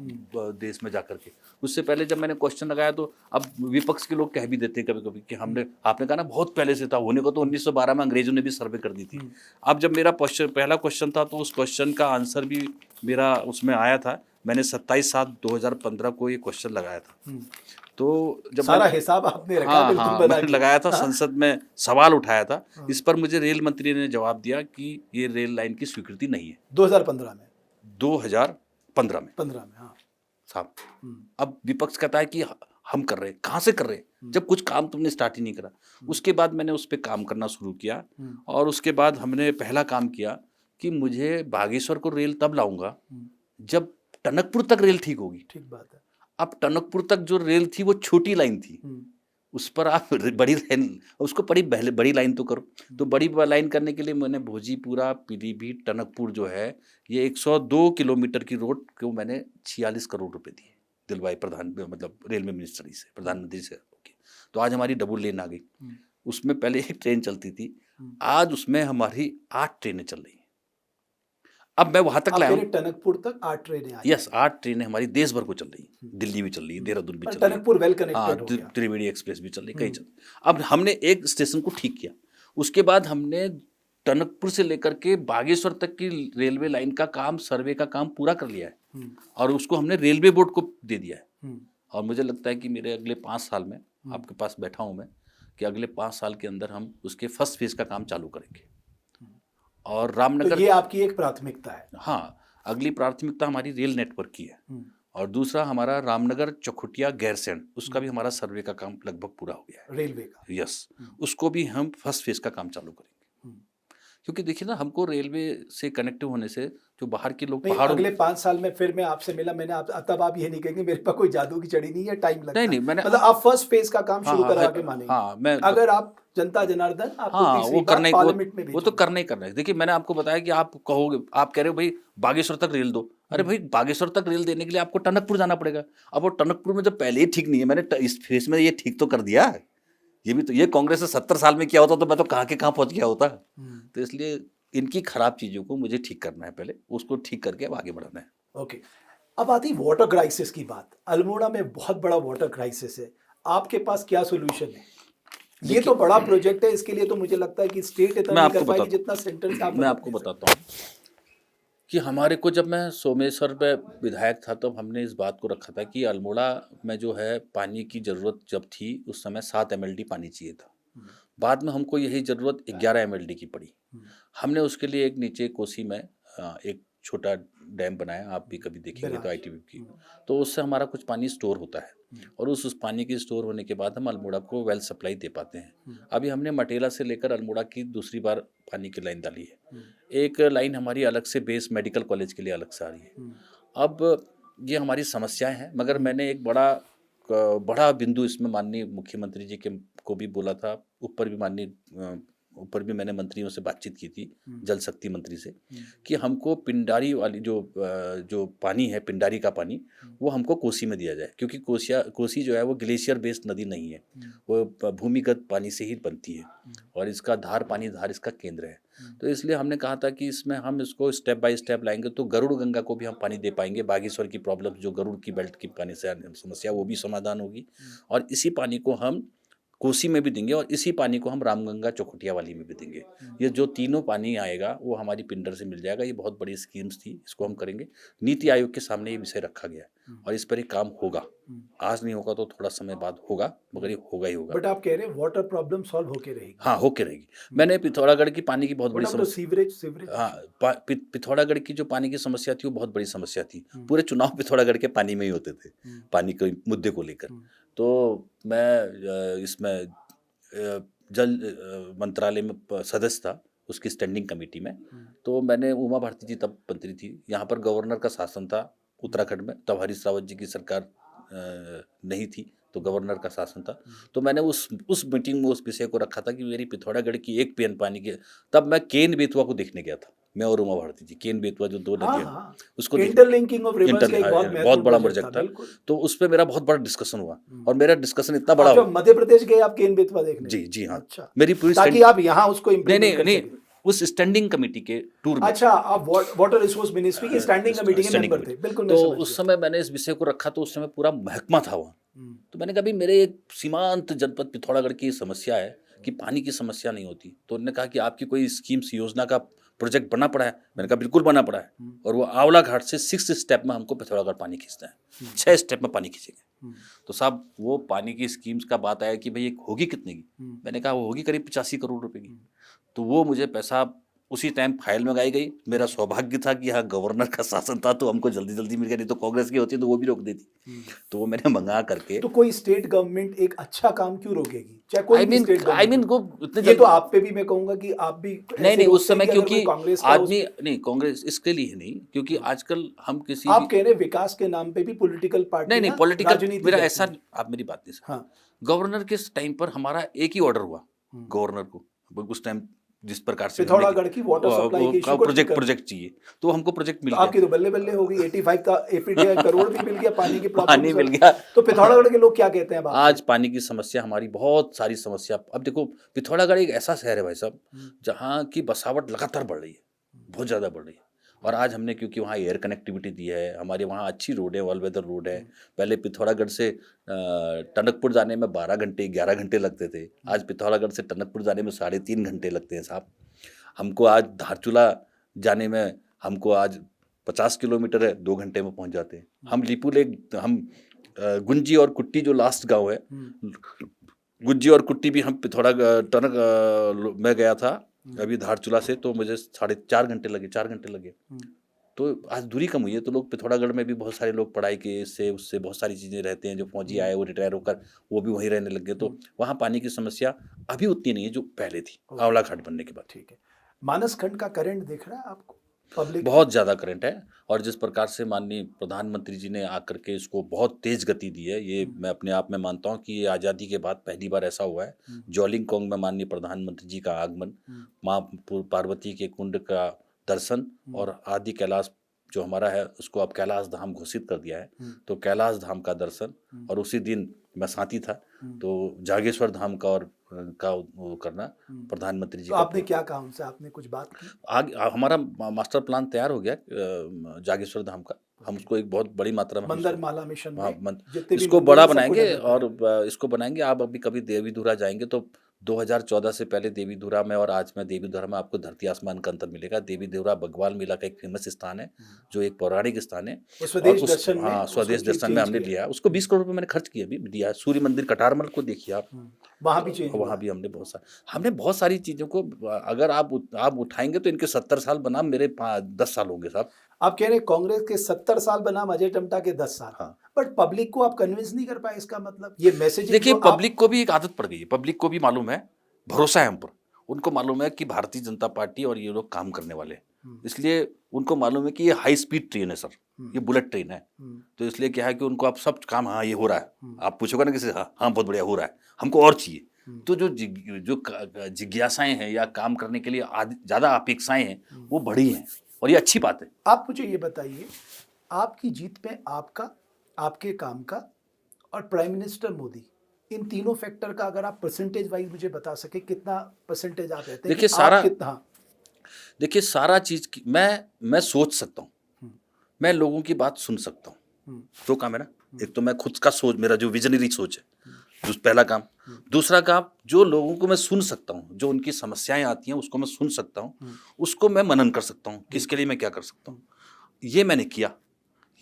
देश में जाकर के। उससे पहले जब मैंने क्वेश्चन लगाया तो अब विपक्ष के लोग कह भी देते हैं कभी कभी कि आपने कहा ना बहुत पहले से था, होने को तो 1912 में अंग्रेजों ने भी सर्वे कर दी थी। अब जब मेरा पहला क्वेश्चन था तो उस क्वेश्चन का आंसर भी मेरा उसमें आया था। मैंने 27/7/2015 को ये क्वेश्चन लगाया था। तो जब सारा हिसाब आपने रखा, हाँ बिल्कुल हाँ बना मैंने के। लगाया था, संसद में सवाल उठाया था। इस पर मुझे रेल मंत्री ने जवाब दिया कि ये रेल लाइन की स्वीकृति नहीं है। 2015 में 2015 में 15 में हाँ साहब। अब विपक्ष कहता है कि हम कर रहे हैं, कहाँ से कर रहे हैं जब कुछ काम तुमने स्टार्ट ही नहीं करा। उसके बाद मैंने उस पर काम करना शुरू किया और उसके बाद हमने पहला काम किया कि मुझे बागेश्वर को रेल तब लाऊंगा जब टनकपुर तक रेल ठीक होगी। ठीक बात है। अब टनकपुर तक जो रेल थी वो छोटी लाइन थी, उस पर आप बड़ी लाइन, उसको बड़ी लाइन तो करो। तो बड़ी लाइन करने के लिए मैंने भोजीपुरा पीलीभीत टनकपुर जो है ये 102 किलोमीटर की रोड को मैंने 46 करोड़ रुपए दिए दिलवाई मतलब रेलवे मिनिस्ट्री से, प्रधानमंत्री से। तो आज हमारी डबल लेन आ गई। उसमें पहले एक ट्रेन चलती थी, आज उसमें हमारी 8 ट्रेनें चल रही हैं। अब मैं वहां तक लाया, टनकपुर तक 8 ट्रेनें आई। यस, 8 ट्रेनें हमारी देश भर को चल रही है। दिल्ली भी चल रही है, देहरादून भी चल रही है, टनकपुर वेल कनेक्टेड हो गया। त्रिवेणी एक्सप्रेस भी चल रही है, कई चल। अब हमने एक स्टेशन को ठीक किया, उसके बाद हमने टनकपुर से लेकर के बागेश्वर तक की रेलवे लाइन का काम, सर्वे का काम पूरा कर लिया है और उसको हमने रेलवे बोर्ड को दे दिया है। और मुझे लगता है कि मेरे अगले 5 साल में, आपके पास बैठा हूँ मैं, कि अगले 5 साल के अंदर हम उसके फर्स्ट फेज का काम चालू करेंगे। और रामनगर, तो ये आपकी एक प्राथमिकता है? हाँ, अगली प्राथमिकता हमारी रेल नेटवर्क की है। और दूसरा हमारा रामनगर चौखुटिया गैरसैंण, उसका भी हमारा सर्वे का काम लगभग पूरा हो गया है, रेलवे का। यस, उसको भी हम फर्स्ट फेज का काम चालू करेंगे। क्योंकि देखिए ना, हमको रेलवे से कनेक्टिव होने से जो बाहर के लोग नहीं, पहाड़ों अगले 5 साल में फिर मैं आपसे मिला, मैंने आप तब आप ये नहीं कहेंगे मेरे पास कोई जादू की छड़ी नहीं है, टाइम लगता नहीं है। मैंने मतलब आप फर्स्ट फेज़ का काम हाँ शुरू हाँ करवा के मानेंगे। हाँ मैं अगर आप जनता जनार्दन आपको हाँ तीसरी वो बार करने पार्लियामेंट में वो तो भेजेंगे। करना ही है। देखिए, मैंने आपको बताया कि आप कहोगे, आप कह रहे हो भाई बागेश्वर तक रेल दो। अरे भाई, बागेश्वर तक रेल देने के लिए आपको टनकपुर जाना पड़ेगा। अब वो टनकपुर में जो पहले ही ठीक नहीं है, मैंने इस फेस में ये ठीक तो कर दिया। ये भी तो, ये कांग्रेस से 70 साल में किया होता तो मैं तो कहाँ के कहाँ पहुंच गया होता। तो इसलिए इनकी खराब चीजों को मुझे ठीक करना है, पहले उसको ठीक करके अब आगे बढ़ना है। ओके, अब आती वाटर क्राइसिस की बात। अल्मोड़ा में बहुत बड़ा वाटर क्राइसिस है, आपके पास क्या सोल्यूशन है? ये तो बड़ा प्रोजेक्ट है, इसके लिए तो मुझे लगता है कि स्टेट इतना मैं नहीं आपको कर पाएगी बताता जितना सेंटर से आप मैं आपको बताता हूँ कि हमारे को, जब मैं सोमेश्वर में विधायक था तब हमने इस बात को रखा था कि अल्मोड़ा में जो है पानी की ज़रूरत जब थी उस समय 7 MLD पानी चाहिए था। बाद में हमको यही ज़रूरत 11 MLD की पड़ी। हमने उसके लिए एक नीचे कोसी में एक छोटा डैम बनाया, आप भी कभी देखेंगे तो बिराज। ITB की। तो उससे हमारा कुछ पानी स्टोर होता है और उस पानी के स्टोर होने के बाद हम अल्मोड़ा को वेल सप्लाई दे पाते हैं। अभी हमने मटेला से लेकर अल्मोड़ा की दूसरी बार पानी की लाइन डाली है। एक लाइन हमारी अलग से बेस मेडिकल कॉलेज के लिए अलग से आ रही है। अब ये हमारी समस्याएं हैं, मगर मैंने एक बड़ा बिंदु इसमें माननीय मुख्यमंत्री जी के को भी बोला था, ऊपर भी मैंने मंत्रियों से बातचीत की थी, जल शक्ति मंत्री से, कि हमको पिंडारी वाली जो पानी है, पिंडारी का पानी, वो हमको कोसी में दिया जाए, क्योंकि कोसी जो है वो ग्लेशियर बेस्ड नदी नहीं है, वो भूमिगत पानी से ही बनती है और इसका धार इसका केंद्र है। तो इसलिए हमने कहा था कि इसमें हम इसको स्टेप बाय स्टेप लाएंगे तो गरुड़ गंगा को भी हम पानी दे पाएंगे। बागेश्वर की प्रॉब्लम, जो गरुड़ की बेल्ट की पानी से समस्या, वो भी समाधान होगी और इसी पानी को हम कोसी में भी देंगे और इसी पानी को हम रामगंगा चौखुटिया वाली में भी देंगे। ये जो तीनों पानी आएगा वो हमारी पिंडर से मिल जाएगा। ये बहुत बड़ी स्कीम्स थी, इसको हम करेंगे। नीति आयोग के सामने ये विषय रखा गया है और इस पर एक काम होगा। आज नहीं होगा तो थोड़ा समय बाद होगा, मगर ये होगा ही होगा। बट आप कह रहे हैं वाटर प्रॉब्लम सॉल्व होके रहेगी। हाँ, होके रहेगी। मैंने पिथौरागढ़ की पानी की बहुत बड़ी समस्या, सीवरेज हाँ, पिथौरागढ़ की जो पानी की समस्या थी वो बहुत बड़ी समस्या थी। पूरे चुनाव पिथौरागढ़ के पानी में ही होते थे, पानी के मुद्दे को लेकर। तो मैं इसमें जल मंत्रालय में सदस्य था, उसकी स्टैंडिंग कमेटी में। तो मैंने, उमा भारती जी तब मंत्री थी, यहाँ पर गवर्नर का शासन था उत्तराखंड में, तब हरीश रावत जी की सरकार नहीं थी, तो गवर्नर का शासन था। तो मैंने उस मीटिंग में उस विषय को रखा था कि मेरी पिथौरागढ़ की एक पेन पानी के, तब मैं केन बेतवा को देखने गया था, मैं और उमा भारती जी। केन बेतवा जो 2 नदियाँ, उसको इंटरलिंकिंग ऑफ रिवर्स का एक बहुत बड़ा प्रोजेक्ट था। तो उस पर मेरा बहुत बड़ा डिस्कशन हुआ और मेरा डिस्कशन इतना बड़ा हुआ। मध्य प्रदेश गए आप केन बेतवा देखने? जी हाँ। अच्छा, मेरी पूरी ताकि आप यहाँ उसको इम्प्लीमेंट कर नहीं, सकें। उस स्टैंडिंग कमेटी के टूर में। अच्छा, आप वाटर रिसोर्स मिनिस्ट्री की स्टैंडिंग कमेटी के मेंबर थे। बिल्कुल, मैं तो समझ उस गया। समय मैंने इस विषय को रखा, तो उस समय पूरा महकमा था वहाँ। तो मैंने कहा भाई, मेरे एक सीमांत जनपद पिथौरागढ़ की समस्या है कि पानी की समस्या नहीं होती। तो उन्होंने कहा कि आपकी कोई स्कीम्स, योजना का प्रोजेक्ट बना पड़ा है? मैंने कहा बिल्कुल बना पड़ा है, और वो आंवला घाट से 6 स्टेप में हमको पिथौरागढ़ पानी खींचना है, 6 स्टेप में पानी खींचेंगे। तो साहब, वो पानी की स्कीम्स का बात आया कि भाई एक होगी कितने की? मैंने कहा वो होगी करीब 85 करोड़ रुपए की। तो वो मुझे पैसा उसी टाइम फाइल में गाई गई। मेरा सौभाग्य था कि यहाँ गवर्नर का शासन था, तो हमको जल्दी जल्दी मिल गया, नहीं तो कांग्रेस की होती तो वो भी रोक देती। तो वो मैंने मंगा करके। तो कोई स्टेट गवर्नमेंट एक अच्छा काम क्यों रोकेगी? चाहे कोई भी स्टेट आई मीन गवर्नमेंट। ये तो आप पे भी मैं कहूंगा कि आप भी नहीं, उस समय, क्योंकि कांग्रेस आदमी नहीं, कांग्रेस इसके लिए नहीं, क्योंकि आजकल हम किसी आप कह रहे हैं विकास के नाम पे भी पॉलिटिकल पार्टी, नहीं पॉलिटिकल, मेरा ऐसा, आप मेरी बात नहीं। हाँ, गवर्नर के टाइम पर हमारा एक ही ऑर्डर हुआ गवर्नर को, उस टाइम जिस प्रकार से पिथौरागढ़ की वाटर सप्लाई के इशू को प्रोजेक्ट चाहिए, तो हमको प्रोजेक्ट मिल गया। आपकी तो बल्ले बल्ले हो गई, 85 करोड़ भी मिल गया, पानी की प्रॉब्लम पानी मिल गया। तो पिथौरागढ़ के लोग क्या कहते हैं? आज पानी की समस्या, हमारी बहुत सारी समस्या। अब देखो, पिथौरागढ़ एक ऐसा शहर है भाई साहब, जहाँ की बसावट लगातार बढ़ रही है, बहुत ज़्यादा बढ़ रही है। और आज हमने, क्योंकि वहाँ एयर कनेक्टिविटी दी है, हमारे वहाँ अच्छी रोड है, ऑल वेदर रोड है। पहले पिथौरागढ़ से टनकपुर जाने में 12 घंटे 11 घंटे लगते थे, आज पिथौरागढ़ से टनकपुर जाने में 3.5 घंटे लगते हैं साहब। हमको आज धारचूला जाने में, हमको आज 50 किलोमीटर है, 2 घंटे में पहुँच जाते हैं। हम लिपू लेक, हम गुंजी और कुट्टी जो लास्ट गाँव है, गुंजी और कुट्टी भी हम टनक मैं गया था अभी धारचूला से, तो मुझे 4.5 घंटे लगे, 4 घंटे लगे। तो आज दूरी कम हुई है। तो लोग पिथौरागढ़ में भी, बहुत सारे लोग पढ़ाई के इससे उससे बहुत सारी चीज़ें रहते हैं, जो फौजी आए वो रिटायर होकर वो भी वहीं रहने लगे। तो वहाँ पानी की समस्या अभी उतनी नहीं है जो पहले थी आंवला घाट बनने के बाद। ठीक है, मानस खंड का करंट दिख रहा है आपको पब्लिक? बहुत ज़्यादा करंट है और जिस प्रकार से माननीय प्रधानमंत्री जी ने आकर के इसको बहुत तेज़ गति दी है, ये मैं अपने आप में मानता हूँ कि ये आज़ादी के बाद पहली बार ऐसा हुआ है। ज्वालिंगकोंग में माननीय प्रधानमंत्री जी का आगमन, माँ पार्वती के कुंड का दर्शन और आदि कैलाश जो हमारा है उसको अब कैलाश धाम घोषित कर दिया है, तो कैलाश धाम का दर्शन और उसी दिन मैं साथी था, तो जागेश्वर धाम का और का वो करना प्रधानमंत्री जी तो का। आपने क्या कहा उनसे, आपने कुछ बात की? आगे हमारा मास्टर प्लान तैयार हो गया जागेश्वर धाम का, हम उसको एक बहुत बड़ी मात्रा में मंदिर माला मिशन हाँ, में जितने भी इसको मंदिर बड़ा हैं, सबको बनाएंगे डेवलप और इसको बनाएंगे। आप अभी कभी देवीधुरा जाएंगे तो 2014 से पहले देवीधुरा में और आज में देवीधुरा में आपको धरती आसमान का अंतर मिलेगा। देवीधुरा बग्वाल मेला का एक फेमस स्थान है, जो एक पौराणिक स्थान है। वो स्वदेश और दर्शन में हाँ, स्वदेश उसको दर्शन में change हमने किया। लिया है, उसको 20 करोड़ रुपए मैंने खर्च किया, अभी दिया है। सूर्य मंदिर कटारमल को देखिए आप, वहाँ भी चेंज वहाँ भी हमने बहुत सारी चीज़ों को अगर आप उठाएंगे तो इनके 70 साल बनाम मेरे 10 साल होंगे साहब। आप कह रहे हैं कांग्रेस के 70 साल बनाम अजय टम्टा के 10 साल। हाँ। बट पब्लिक को आप कन्विंस नहीं कर पाए, इसका मतलब ये मैसेज देखिए, पब्लिक को भी एक आदत पड़ गई है, पब्लिक को भी मालूम है, भरोसा है हम पर। उनको मालूम है कि भारतीय जनता पार्टी और ये लोग काम करने वाले हैं, इसलिए उनको मालूम है कि ये हाई स्पीड ट्रेन है सर, ये बुलेट ट्रेन है। तो इसलिए क्या है कि उनको आप सब काम, हाँ ये हो रहा है, आप पूछोगे ना किसी, हाँ बहुत बढ़िया हो रहा है, हमको और चाहिए। तो जो जिज्ञासाएं हैं या काम करने के लिए ज़्यादा अपेक्षाएं हैं वो बढ़ी हैं और ये अच्छी बात है। आप मुझे ये बताइए, आपकी जीत में आपका, आपके काम का और प्राइम मिनिस्टर मोदी, इन तीनों फैक्टर का अगर आप परसेंटेज वाइज मुझे बता सके, कितना परसेंटेज आप रहते हैं? देखिए देखिए सारा चीज की मैं सोच सकता हूँ, मैं लोगों की बात सुन सकता हूँ, दो काम है ना। एक तो मैं खुद का सोच, मेरा जो विजनरी सोच है, पहला काम। दूसरा काम, जो लोगों को मैं सुन सकता हूँ, जो उनकी समस्याएं आती हैं उसको मैं सुन सकता हूँ, उसको मैं मनन कर सकता हूँ किसके लिए मैं क्या कर सकता हूँ। ये मैंने किया।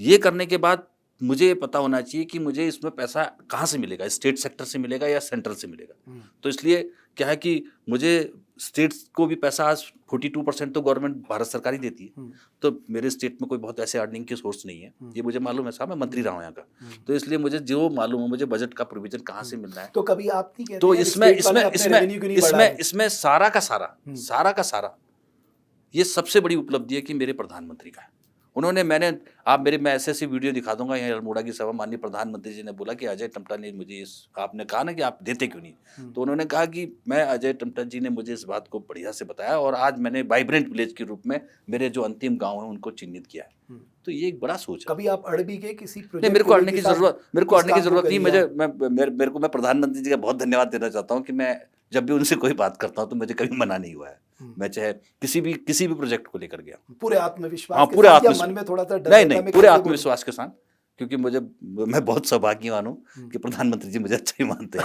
ये करने के बाद मुझे ये पता होना चाहिए कि मुझे इसमें पैसा कहाँ से मिलेगा, स्टेट सेक्टर से मिलेगा या सेंट्रल से मिलेगा। तो इसलिए क्या है कि मुझे स्टेट्स को भी पैसा आज 42% तो गवर्नमेंट भारत सरकार ही देती है, तो मेरे स्टेट में कोई बहुत ऐसे अर्निंग के सोर्स नहीं है, ये मुझे मालूम है साहब, मैं मंत्री रहा हूँ यहाँ का। तो इसलिए मुझे जो मालूम है, मुझे बजट का प्रोविजन कहाँ से मिलना है। तो कभी आप नहीं कहते तो यार, इसमें स्टेट वाले अपने revenue क्यों नहीं बढ़ा रहे? इसमें सारा का सारा ये सबसे बड़ी उपलब्धि है कि मेरे प्रधानमंत्री का है। उन्होंने मैं ऐसे वीडियो दिखा दूंगा यहाँ अल्मोड़ा की सभा, माननीय प्रधानमंत्री जी ने बोला कि अजय टम्टा ने मुझे आपने कहा ना कि आप देते क्यों नहीं, तो उन्होंने कहा कि मैं अजय टम्टा जी ने मुझे इस बात को बढ़िया से बताया और आज मैंने वाइब्रेंट विलेज के रूप में मेरे जो अंतिम गाँव हैं उनको चिन्हित किया है। तो ये एक बड़ा सोच है। कभी आप अड़ भी गए किसी प्रोजेक्ट? नहीं, मेरे को अड़ने की जरूरत नहीं। मेरे को मैं प्रधानमंत्री जी का बहुत धन्यवाद देना चाहता हूँ कि मैं जब भी उनसे कोई बात करता हूँ तो मुझे कभी मना नहीं हुआ है। मैं चाहे किसी भी प्रोजेक्ट को लेकर गया, पूरे आत्मविश्वास हाँ, के पूरे साथ, या आत्मविश्वास, मन में थोड़ा सा डर नहीं रहता है, नहीं मैं पूरे कैसे आत्मविश्वास के साथ, क्योंकि मैं बहुत सौभाग्यवान हूँ कि प्रधानमंत्री जी मुझे अच्छा ही मानते हैं।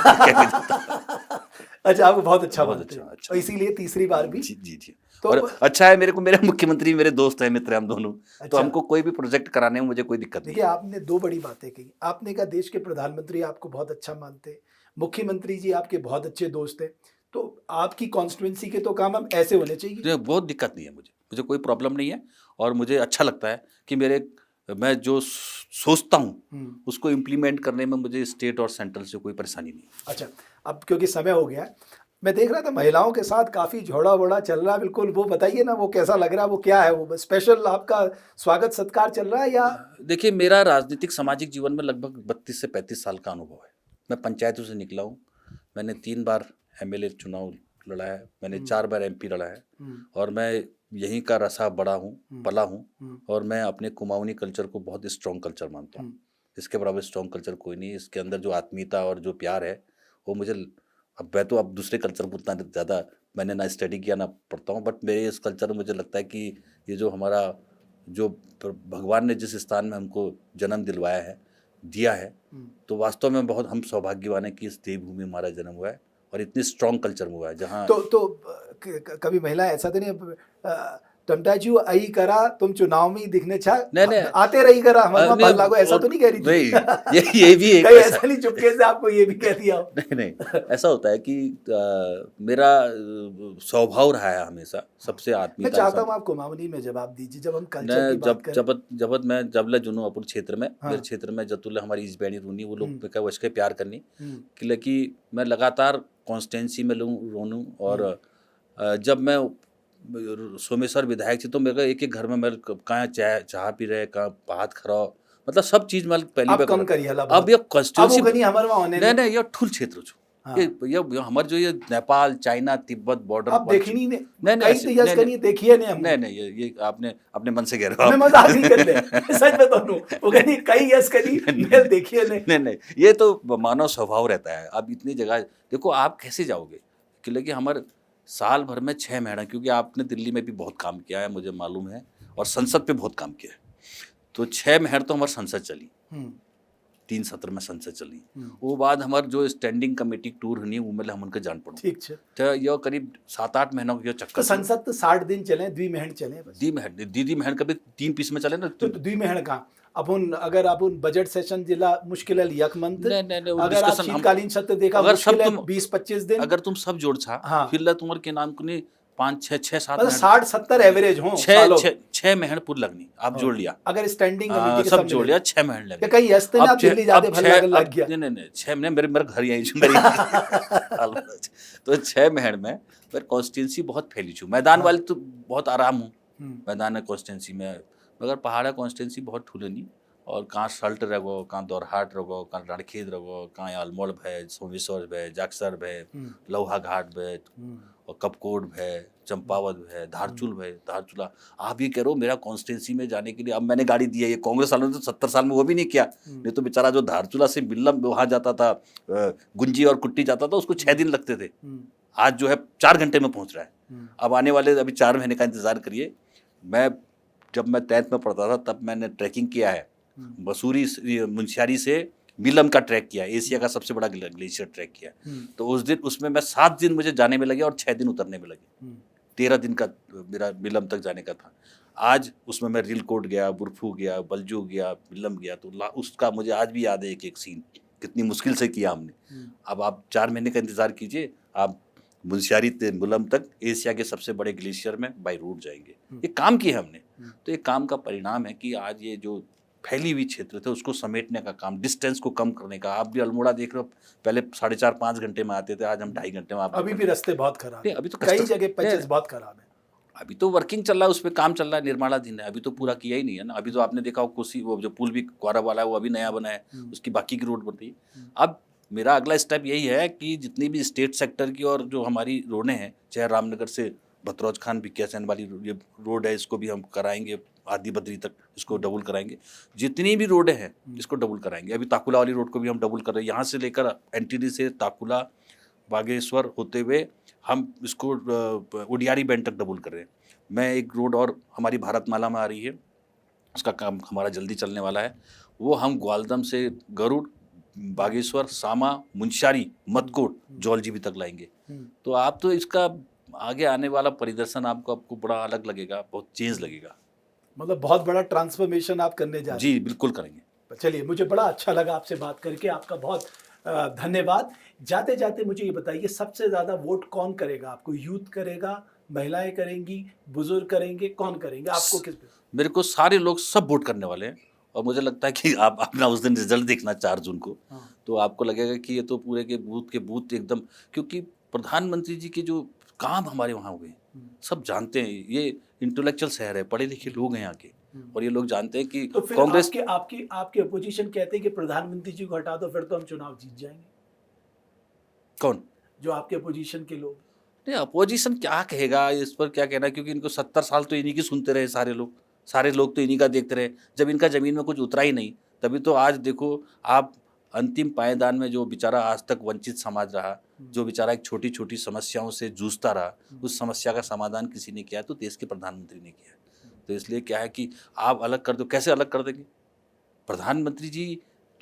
अच्छा, आपको बहुत अच्छा बहुत मानते हैं, अच्छा। और इसीलिए तीसरी बार भी। जी। तो और अच्छा है, मेरे मुख्यमंत्री मेरे दोस्त हैं, मित्र हैं हम दोनों। तो अच्छा। हमको कोई भी प्रोजेक्ट कराने में मुझे कोई दिक्कत नहीं। देखिए, आपने दो बड़ी बातें कही। आपने कहा देश के प्रधानमंत्री आपको बहुत अच्छा मानते हैं, मुख्यमंत्री जी आपके बहुत अच्छे दोस्त हैं, तो आपकी कॉन्स्टिट्यूंसी के तो काम हम ऐसे होने चाहिए। तो बहुत दिक्कत नहीं है, मुझे कोई प्रॉब्लम नहीं है और मुझे अच्छा लगता है कि मैं जो सोचता हूँ उसको इम्प्लीमेंट करने में मुझे स्टेट और सेंट्रल से कोई परेशानी नहीं है। अच्छा, अब क्योंकि समय हो गया है, मैं देख रहा था महिलाओं के साथ काफ़ी झोड़ा वोड़ा चल रहा है, बिल्कुल वो बताइए ना, वो कैसा लग रहा है, वो क्या है, वो स्पेशल आपका स्वागत सत्कार चल रहा है या? देखिए, मेरा राजनीतिक सामाजिक जीवन में लगभग 32 से 35 साल का अनुभव है। मैं पंचायतों से निकला हूँ, मैंने 3 बार एमएलए चुनाव लड़ा है, मैंने 4 बार एमपी लड़ा है और मैं यहीं का रसा बड़ा हूँ, पला हूँ और मैं अपने कुमाऊनी कल्चर को बहुत स्ट्रॉन्ग कल्चर मानता हूँ। इसके बराबर स्ट्रॉन्ग कल्चर कोई नहीं है। इसके अंदर जो आत्मीयता और जो प्यार है वो मुझे, अब दूसरे कल्चर को उतना ज़्यादा मैंने ना स्टडी किया ना पढ़ता हूँ, बट मेरे इस कल्चर में मुझे लगता है कि ये जो हमारा जो भगवान ने जिस स्थान में हमको जन्म दिलवाया है, दिया है, तो वास्तव में बहुत हम सौभाग्यवान हैं कि इस देवभूमि में हमारा जन्म हुआ है और इतनी स्ट्रॉन्ग कल्चर में हुआ है जहाँ तो कभी महिला ऐसा तो नहीं, टम्टा जी आई करा तुम चुनाव में ही दिखने छा, नहीं आते रही करा हमारे भाग लागो, ऐसा तो नहीं कह रही थी? नहीं, ये भी एक ऐसा नहीं चुपके से आपको ये भी कह दिया? नहीं, ऐसा होता है कि मेरा स्वभाव रहा है हमेशा सबसे आत्मीयता। मैं चाहता हूँ आप कुमाऊनी में जवाब दीजिए जब हम कल्चर की बात करें। जबले जुनू अपन क्षेत्र में, मेरे क्षेत्र में जतुल्ला हमारी इस बैनी रूनी वो लोग पे वशके प्यार करनी कि मैं लगातार कॉन्स्टेंसी में रोनूँ और जब मैं सोमेश्वर विधायक थी तो मेरे को एक एक घर में मैं कहाँ चाय पी रहे, कहाँ भात खराओ, मतलब सब चीज मैं पहली अब बार कम कर- करिए ला अब बहुत। ये अब कॉन्स्टिट्यूंसी वो कहीं हमारे वहाँ होने नहीं नहीं। नहीं ये ठुल क्षेत्र छो हाँ। ये हमारे जो ये नेपाल चाइना तिब्बत बॉर्डर अब देखी नहीं नहीं कई ऐसे- तो यस करिए देखिए नहीं नहीं हमने। नहीं ये आपने अपने मन से कह रहे हो मैं आप। मजाक नहीं कर ले, सच में दोनों वो कहनी कई यस करी मैं देखिए नहीं। नहीं नहीं ये तो मानव स्वभाव रहता है। अब इतनी जगह देखो आप कैसे जाओगे कि लेकिन हमारे साल भर में 6 महीना, क्योंकि आपने दिल्ली में भी बहुत काम किया है मुझे मालूम है, और संसद पे बहुत काम किया है, तो 6 महीने तो हमारी संसद चली, 3 सत्र में संसद चली। वो बाद हमार जो स्टैंडिंग कमेटी टूर हुई वो में हम उनके जान पड़ो ठीक छे। तो ये करीब 7-8 महीनों के तो चक्कर संसद तो 60 दिन चले, 2 महीने चले बस। दीदी महन कभी 3 पीस में चले ना तो 2 महीने का अपन अगर अपन बजट सेशन जिला मुश्किल है यक मंथ, नहीं, वो अगर आप discussion हम- शीतकालीन सत्र देखा अगर सब मुश्किल है तुम- 20-25 दिन, अगर तुम सब जोड़ छा हाँ। फिर ला तुम्हारे के नाम को नहीं 5-6-7 मतलब 60-70 एवरेज हो छह सालों। 6 महीने पूरी लगनी आप जोड़ लिया, अगर स्टैंडिंग हाँ, कमेटी के सब जोड़ लिया 6 महीने या लगे। कहीं हंसते ना दिल्ली जाते भल लग गया। नहीं 6 महीने मेरे घर यहीं मेरी तो 6 महीने में फिर कॉन्स्टिट्यूंसी बहुत फैली छू। मैदान वाले तो बहुत आराम हूँ मैदान कॉन्स्टिट्यूंसी में, मगर पहाड़ कॉन्स्टिट्यूंसी बहुत ठुलनी, और कहाँ सल्ट रहो, कहाँ दौरहाट रहो, कहाँ राड़खेत रहो, कहाँ अल्मोड़ भय, सोमेश्वर भय, जाक्सर भय, लोहा घाट भय, और कपकोट भय, चंपावत भय, धारचूल भय, धारचूला। आप ये कह रहे हो मेरा कॉन्स्टिट्यूंसी में जाने के लिए अब मैंने गाड़ी दी है, ये कांग्रेस वालों ने तो 70 साल में वो भी नहीं किया। नहीं तो बेचारा जो धारचूला से बिल्लम वहाँ जाता था, गुंजी और कुट्टी जाता था, उसको 6 दिन लगते थे, आज जो है 4 घंटे में पहुँच रहा है। अब आने वाले अभी 4 महीने का इंतजार करिए। जब मैं 10th में पढ़ता था तब मैंने ट्रैकिंग किया है, मसूरी मुंशियारी से बिलम का ट्रैक किया, एशिया का सबसे बड़ा ग्लेशियर ट्रैक किया। तो उस दिन उसमें मैं 7 दिन मुझे जाने में लगे और 6 दिन उतरने में लगे, 13 दिन का मेरा बिलम तक जाने का था। आज उसमें मैं रिलकोट गया, बुरफू गया, बलजू गया, बिलम गया, तो उसका मुझे आज भी याद है एक एक सीन, कितनी मुश्किल से किया हमने। अब आप 4 महीने का इंतजार कीजिए, आप मुंशियारी से बिलम तक एशिया के सबसे बड़े ग्लेशियर में बाई रोड जाएंगे। ये काम किया हमने, तो ये काम का परिणाम है कि आज ये जो फैली हुई क्षेत्र थे उसको समेटने का काम, डिस्टेंस को कम करने का। आप भी अल्मोड़ा देख रहे हो, पहले 4.5-5 घंटे में आते थे, आज हम 2.5 घंटे में आप अभी भी रास्ते बहुत खराब है, अभी तो कई जगह पैचेस बहुत खराब है। अभी तो वर्किंग चल रहा है, उस पर काम चल रहा है, निर्माणाधीन है, अभी तो पूरा किया ही नहीं है ना। अभी तो आपने देखा हो कोसी वो जो पुल भी क्वारा वाला है वो अभी नया बना है, उसकी बाकी की रोड बन रही है। अब मेरा अगला स्टेप यही है कि जितनी भी स्टेट सेक्टर की और जो हमारी रोडें हैं, चाहे रामनगर से भतरौज खान भिकियासैन वाली ये रोड है, इसको भी हम कराएंगे, आदि बद्री तक इसको डबल कराएंगे। जितनी भी रोडें हैं इसको डबल कराएंगे। अभी ताकुला वाली रोड को भी हम डबल कर रहे हैं, यहाँ से लेकर एनटीडी से ताकुला बागेश्वर होते हुए हम इसको उडियारी बैंड तक डबल कर रहे हैं। मैं एक रोड और हमारी भारतमाला में आ रही है, उसका काम हमारा जल्दी चलने वाला है, वो हम ग्वालदम से गरुड़, बागेश्वर, सामा, मुंशियारी, मदकोट, जौलजीबी तक लाएंगे। तो आप तो इसका आगे आने वाला परिदर्शन आपको बड़ा अलग लगेगा, बहुत चेंज लगेगा। मतलब बहुत बड़ा ट्रांसफॉर्मेशन आप करने जा रहे हैं। जी बिल्कुल करेंगे। चलिए, मुझे बड़ा अच्छा लगा आपसे बात करके, आपका बहुत धन्यवाद। जाते जाते मुझे ये बताइए, सबसे ज़्यादा वोट कौन करेगा आपको? यूथ करेगा, महिलाएं करेंगी, बुजुर्ग करेंगे, कौन करेंगे आपको? किस पे? मेरे को सारे लोग सब वोट करने वाले हैं, और मुझे लगता है कि आप अपना उस दिन रिजल्ट देखना 4 जून को, तो आपको लगेगा कि ये तो पूरे के बूथ एकदम, क्योंकि प्रधानमंत्री जी के जो काम हमारे वहाँ हुए सब जानते हैं। ये इंटेलेक्चुअल शहर है, पढ़े लिखे लोग हैं यहाँ के, और ये लोग जानते हैं कि तो फिर कांग्रेस आपके अपोजिशन कहते हैं कि प्रधानमंत्री जी को हटा दो, फिर तो हम चुनाव जीत जाएंगे। कौन? जो आपके अपोजिशन के लोग। नहीं, अपोजिशन क्या कहेगा इस पर, क्या कहना, क्योंकि इनको 70 साल तो इन्हीं की सुनते रहे सारे लोग तो इन्हीं का देखते रहे। जब इनका ज़मीन में कुछ उतरा ही नहीं, तभी तो आज देखो आप अंतिम पायदान में जो बेचारा आज तक वंचित समाज रहा, जो बेचारा एक छोटी छोटी समस्याओं से जूझता रहा, उस समस्या का समाधान किसी ने किया तो देश के प्रधानमंत्री ने किया। तो इसलिए क्या है कि आप अलग कर दो, कैसे अलग कर देंगे? प्रधानमंत्री जी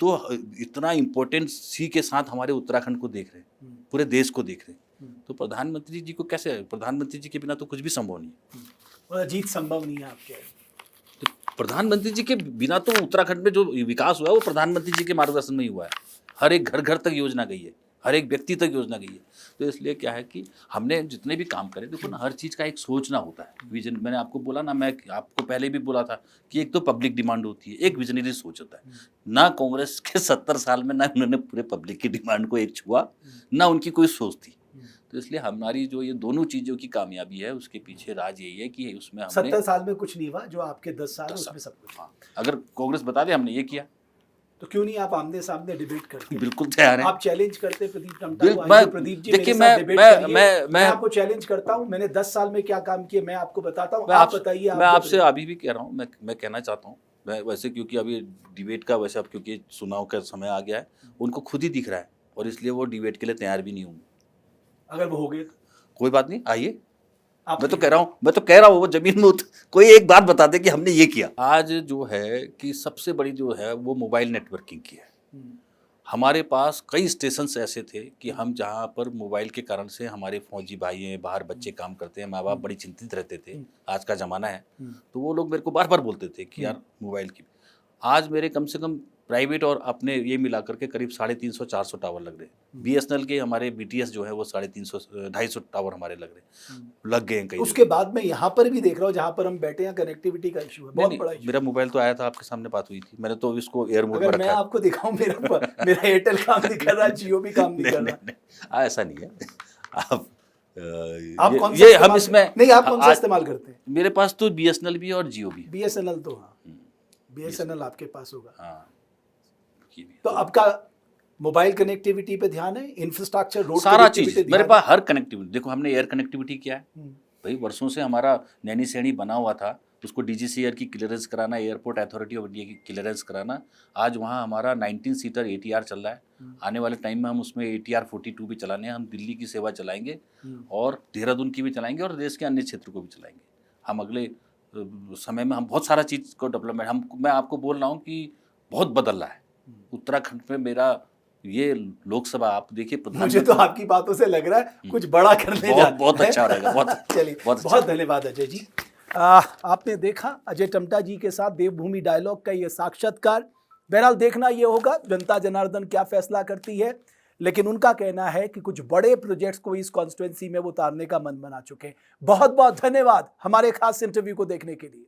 तो इतना इम्पोर्टेंट सी के साथ हमारे उत्तराखंड को देख रहे हैं, पूरे देश को देख रहे हैं, तो प्रधानमंत्री जी को कैसे, प्रधानमंत्री जी के बिना तो कुछ भी संभव नहीं है। जीत संभव नहीं है आपके? तो प्रधानमंत्री जी के बिना तो उत्तराखंड में जो विकास हुआ है वो प्रधानमंत्री जी के मार्गदर्शन में ही हुआ है। हर एक घर तक योजना गई है, हर एक व्यक्ति तक योजना गई है। तो इसलिए क्या है कि हमने जितने भी काम करे, देखो ना, हर चीज़ का एक सोचना होता है, विजन। मैंने आपको बोला ना, मैं आपको पहले भी बोला था कि एक तो पब्लिक डिमांड होती है, एक विजनरी सोच होता है। ना कांग्रेस के 70 साल में ना उन्होंने पूरे पब्लिक की डिमांड को एक छुआ, ना उनकी कोई सोच थी। तो इसलिए हमारी जो ये दोनों चीज़ों की कामयाबी है उसके पीछे राज यही है कि उसमें हमने 70 साल में कुछ नहीं हुआ, जो आपके 10 साल 10 उसमें सब कुछ। हाँ, अगर कांग्रेस बता दे हमने ये किया तो क्यों नहीं आप आमने सामने डिबेट करते? बिल्कुल तैयार है। आप चैलेंज करते प्रदीप टम्टा को, मैं आइए प्रदीप जी देखिए मेरे साथ डिबेट करिए। मैं मैं आपको चैलेंज करता हूं, मैंने 10 साल में क्या काम किए मैं आपको बताता हूं, मैं आप बताइए। मैं आपसे अभी भी कह रहा हूँ, मैं कहना चाहता हूँ, मैं वैसे क्योंकि अभी डिबेट का वैसे अब क्योंकि चुनाव का समय आ गया है, उनको खुद ही दिख रहा है और इसलिए वो डिबेट के लिए तैयार भी नहीं होंगे। अगर वो हो गए तो कोई बात नहीं, आइए। आप मैं तो कह रहा हूँ वो जमीन में कोई एक बात बता दे कि हमने ये किया। आज जो है कि सबसे बड़ी जो है वो मोबाइल नेटवर्किंग की है। हमारे पास कई स्टेशंस ऐसे थे कि हम जहाँ पर मोबाइल के कारण से हमारे फौजी भाई हैं, बाहर बच्चे काम करते हैं, माँ बाप बड़ी चिंतित रहते थे, आज का ज़माना है, तो वो लोग मेरे को बार बार बोलते थे कि यार मोबाइल की। आज मेरे कम से कम प्राइवेट और अपने ये मिला करके करीब 350-400 टावर लग रहे हैं। BSNL के हमारे BTS जो है वो 350-250 टावर हमारे लग गए हैं कई उसके बाद मैं यहाँ पर भी देख रहा हूँ जहाँ पर हम बैठे हैं, कनेक्टिविटी का इशू है, बहुत बड़ा इशू। मेरा मोबाइल तो आया था, आपके सामने बात हुई थी, मैंने तो इसको एयर मोड पर अगर रखा मैं है। आपको दिखाऊं मेरा एयरटेल काम नहीं कर रहा, जियो भी काम नहीं कर रहा। ऐसा नहीं है। आप आप कौन सा ये हम इस्तेमाल इसमें नहीं, आप कौन सा इस्तेमाल करते हैं? मेरे पास तो BSNL भी और जियो भी। BSNL तो हाँ, BSNL आपके पास होगा। हाँ, तो आपका मोबाइल कनेक्टिविटी पे ध्यान है, इंफ्रास्ट्रक्चर, रोड सारा चीज मेरे पास, हर कनेक्टिविटी। देखो हमने एयर कनेक्टिविटी किया है भाई, वर्षों से हमारा नैनी सैनी बना हुआ था, उसको DGCAR की क्लियरेंस कराना, एयरपोर्ट अथॉरिटी ऑफ इंडिया की क्लियरेंस कराना। आज वहाँ हमारा 19 सीटर ATR चल रहा है। आने वाले टाइम में हम उसमें ATR 42 भी चलाने हैं। हम दिल्ली की सेवा चलाएंगे और देहरादून की भी चलाएंगे और देश के अन्य क्षेत्र को भी चलाएंगे। हम अगले समय में हम बहुत सारा चीज़ को डेवलपमेंट, मैं आपको बोल रहा हूँ कि बहुत बदल रहा है उत्तराखंड में। मेरा ये लोकसभा आप देखिए, मुझे तो आपकी बातों से लग रहा है कुछ बड़ा करने जा बहुत अच्छा रहेगा। बहुत चलिए, बहुत धन्यवाद अजय जी। आपने देखा अजय टम्टा जी के साथ देवभूमि डायलॉग का ये साक्षात्कार। बहरहाल देखना ये होगा जनता जनार्दन क्या फैसला करती है, लेकिन उनका कहना है कि कुछ बड़े प्रोजेक्ट्स को इस कॉन्स्टिट्यूएंसी में वो उतारने का मन बना चुके हैं। बहुत बहुत धन्यवाद हमारे खास इंटरव्यू को देखने के लिए।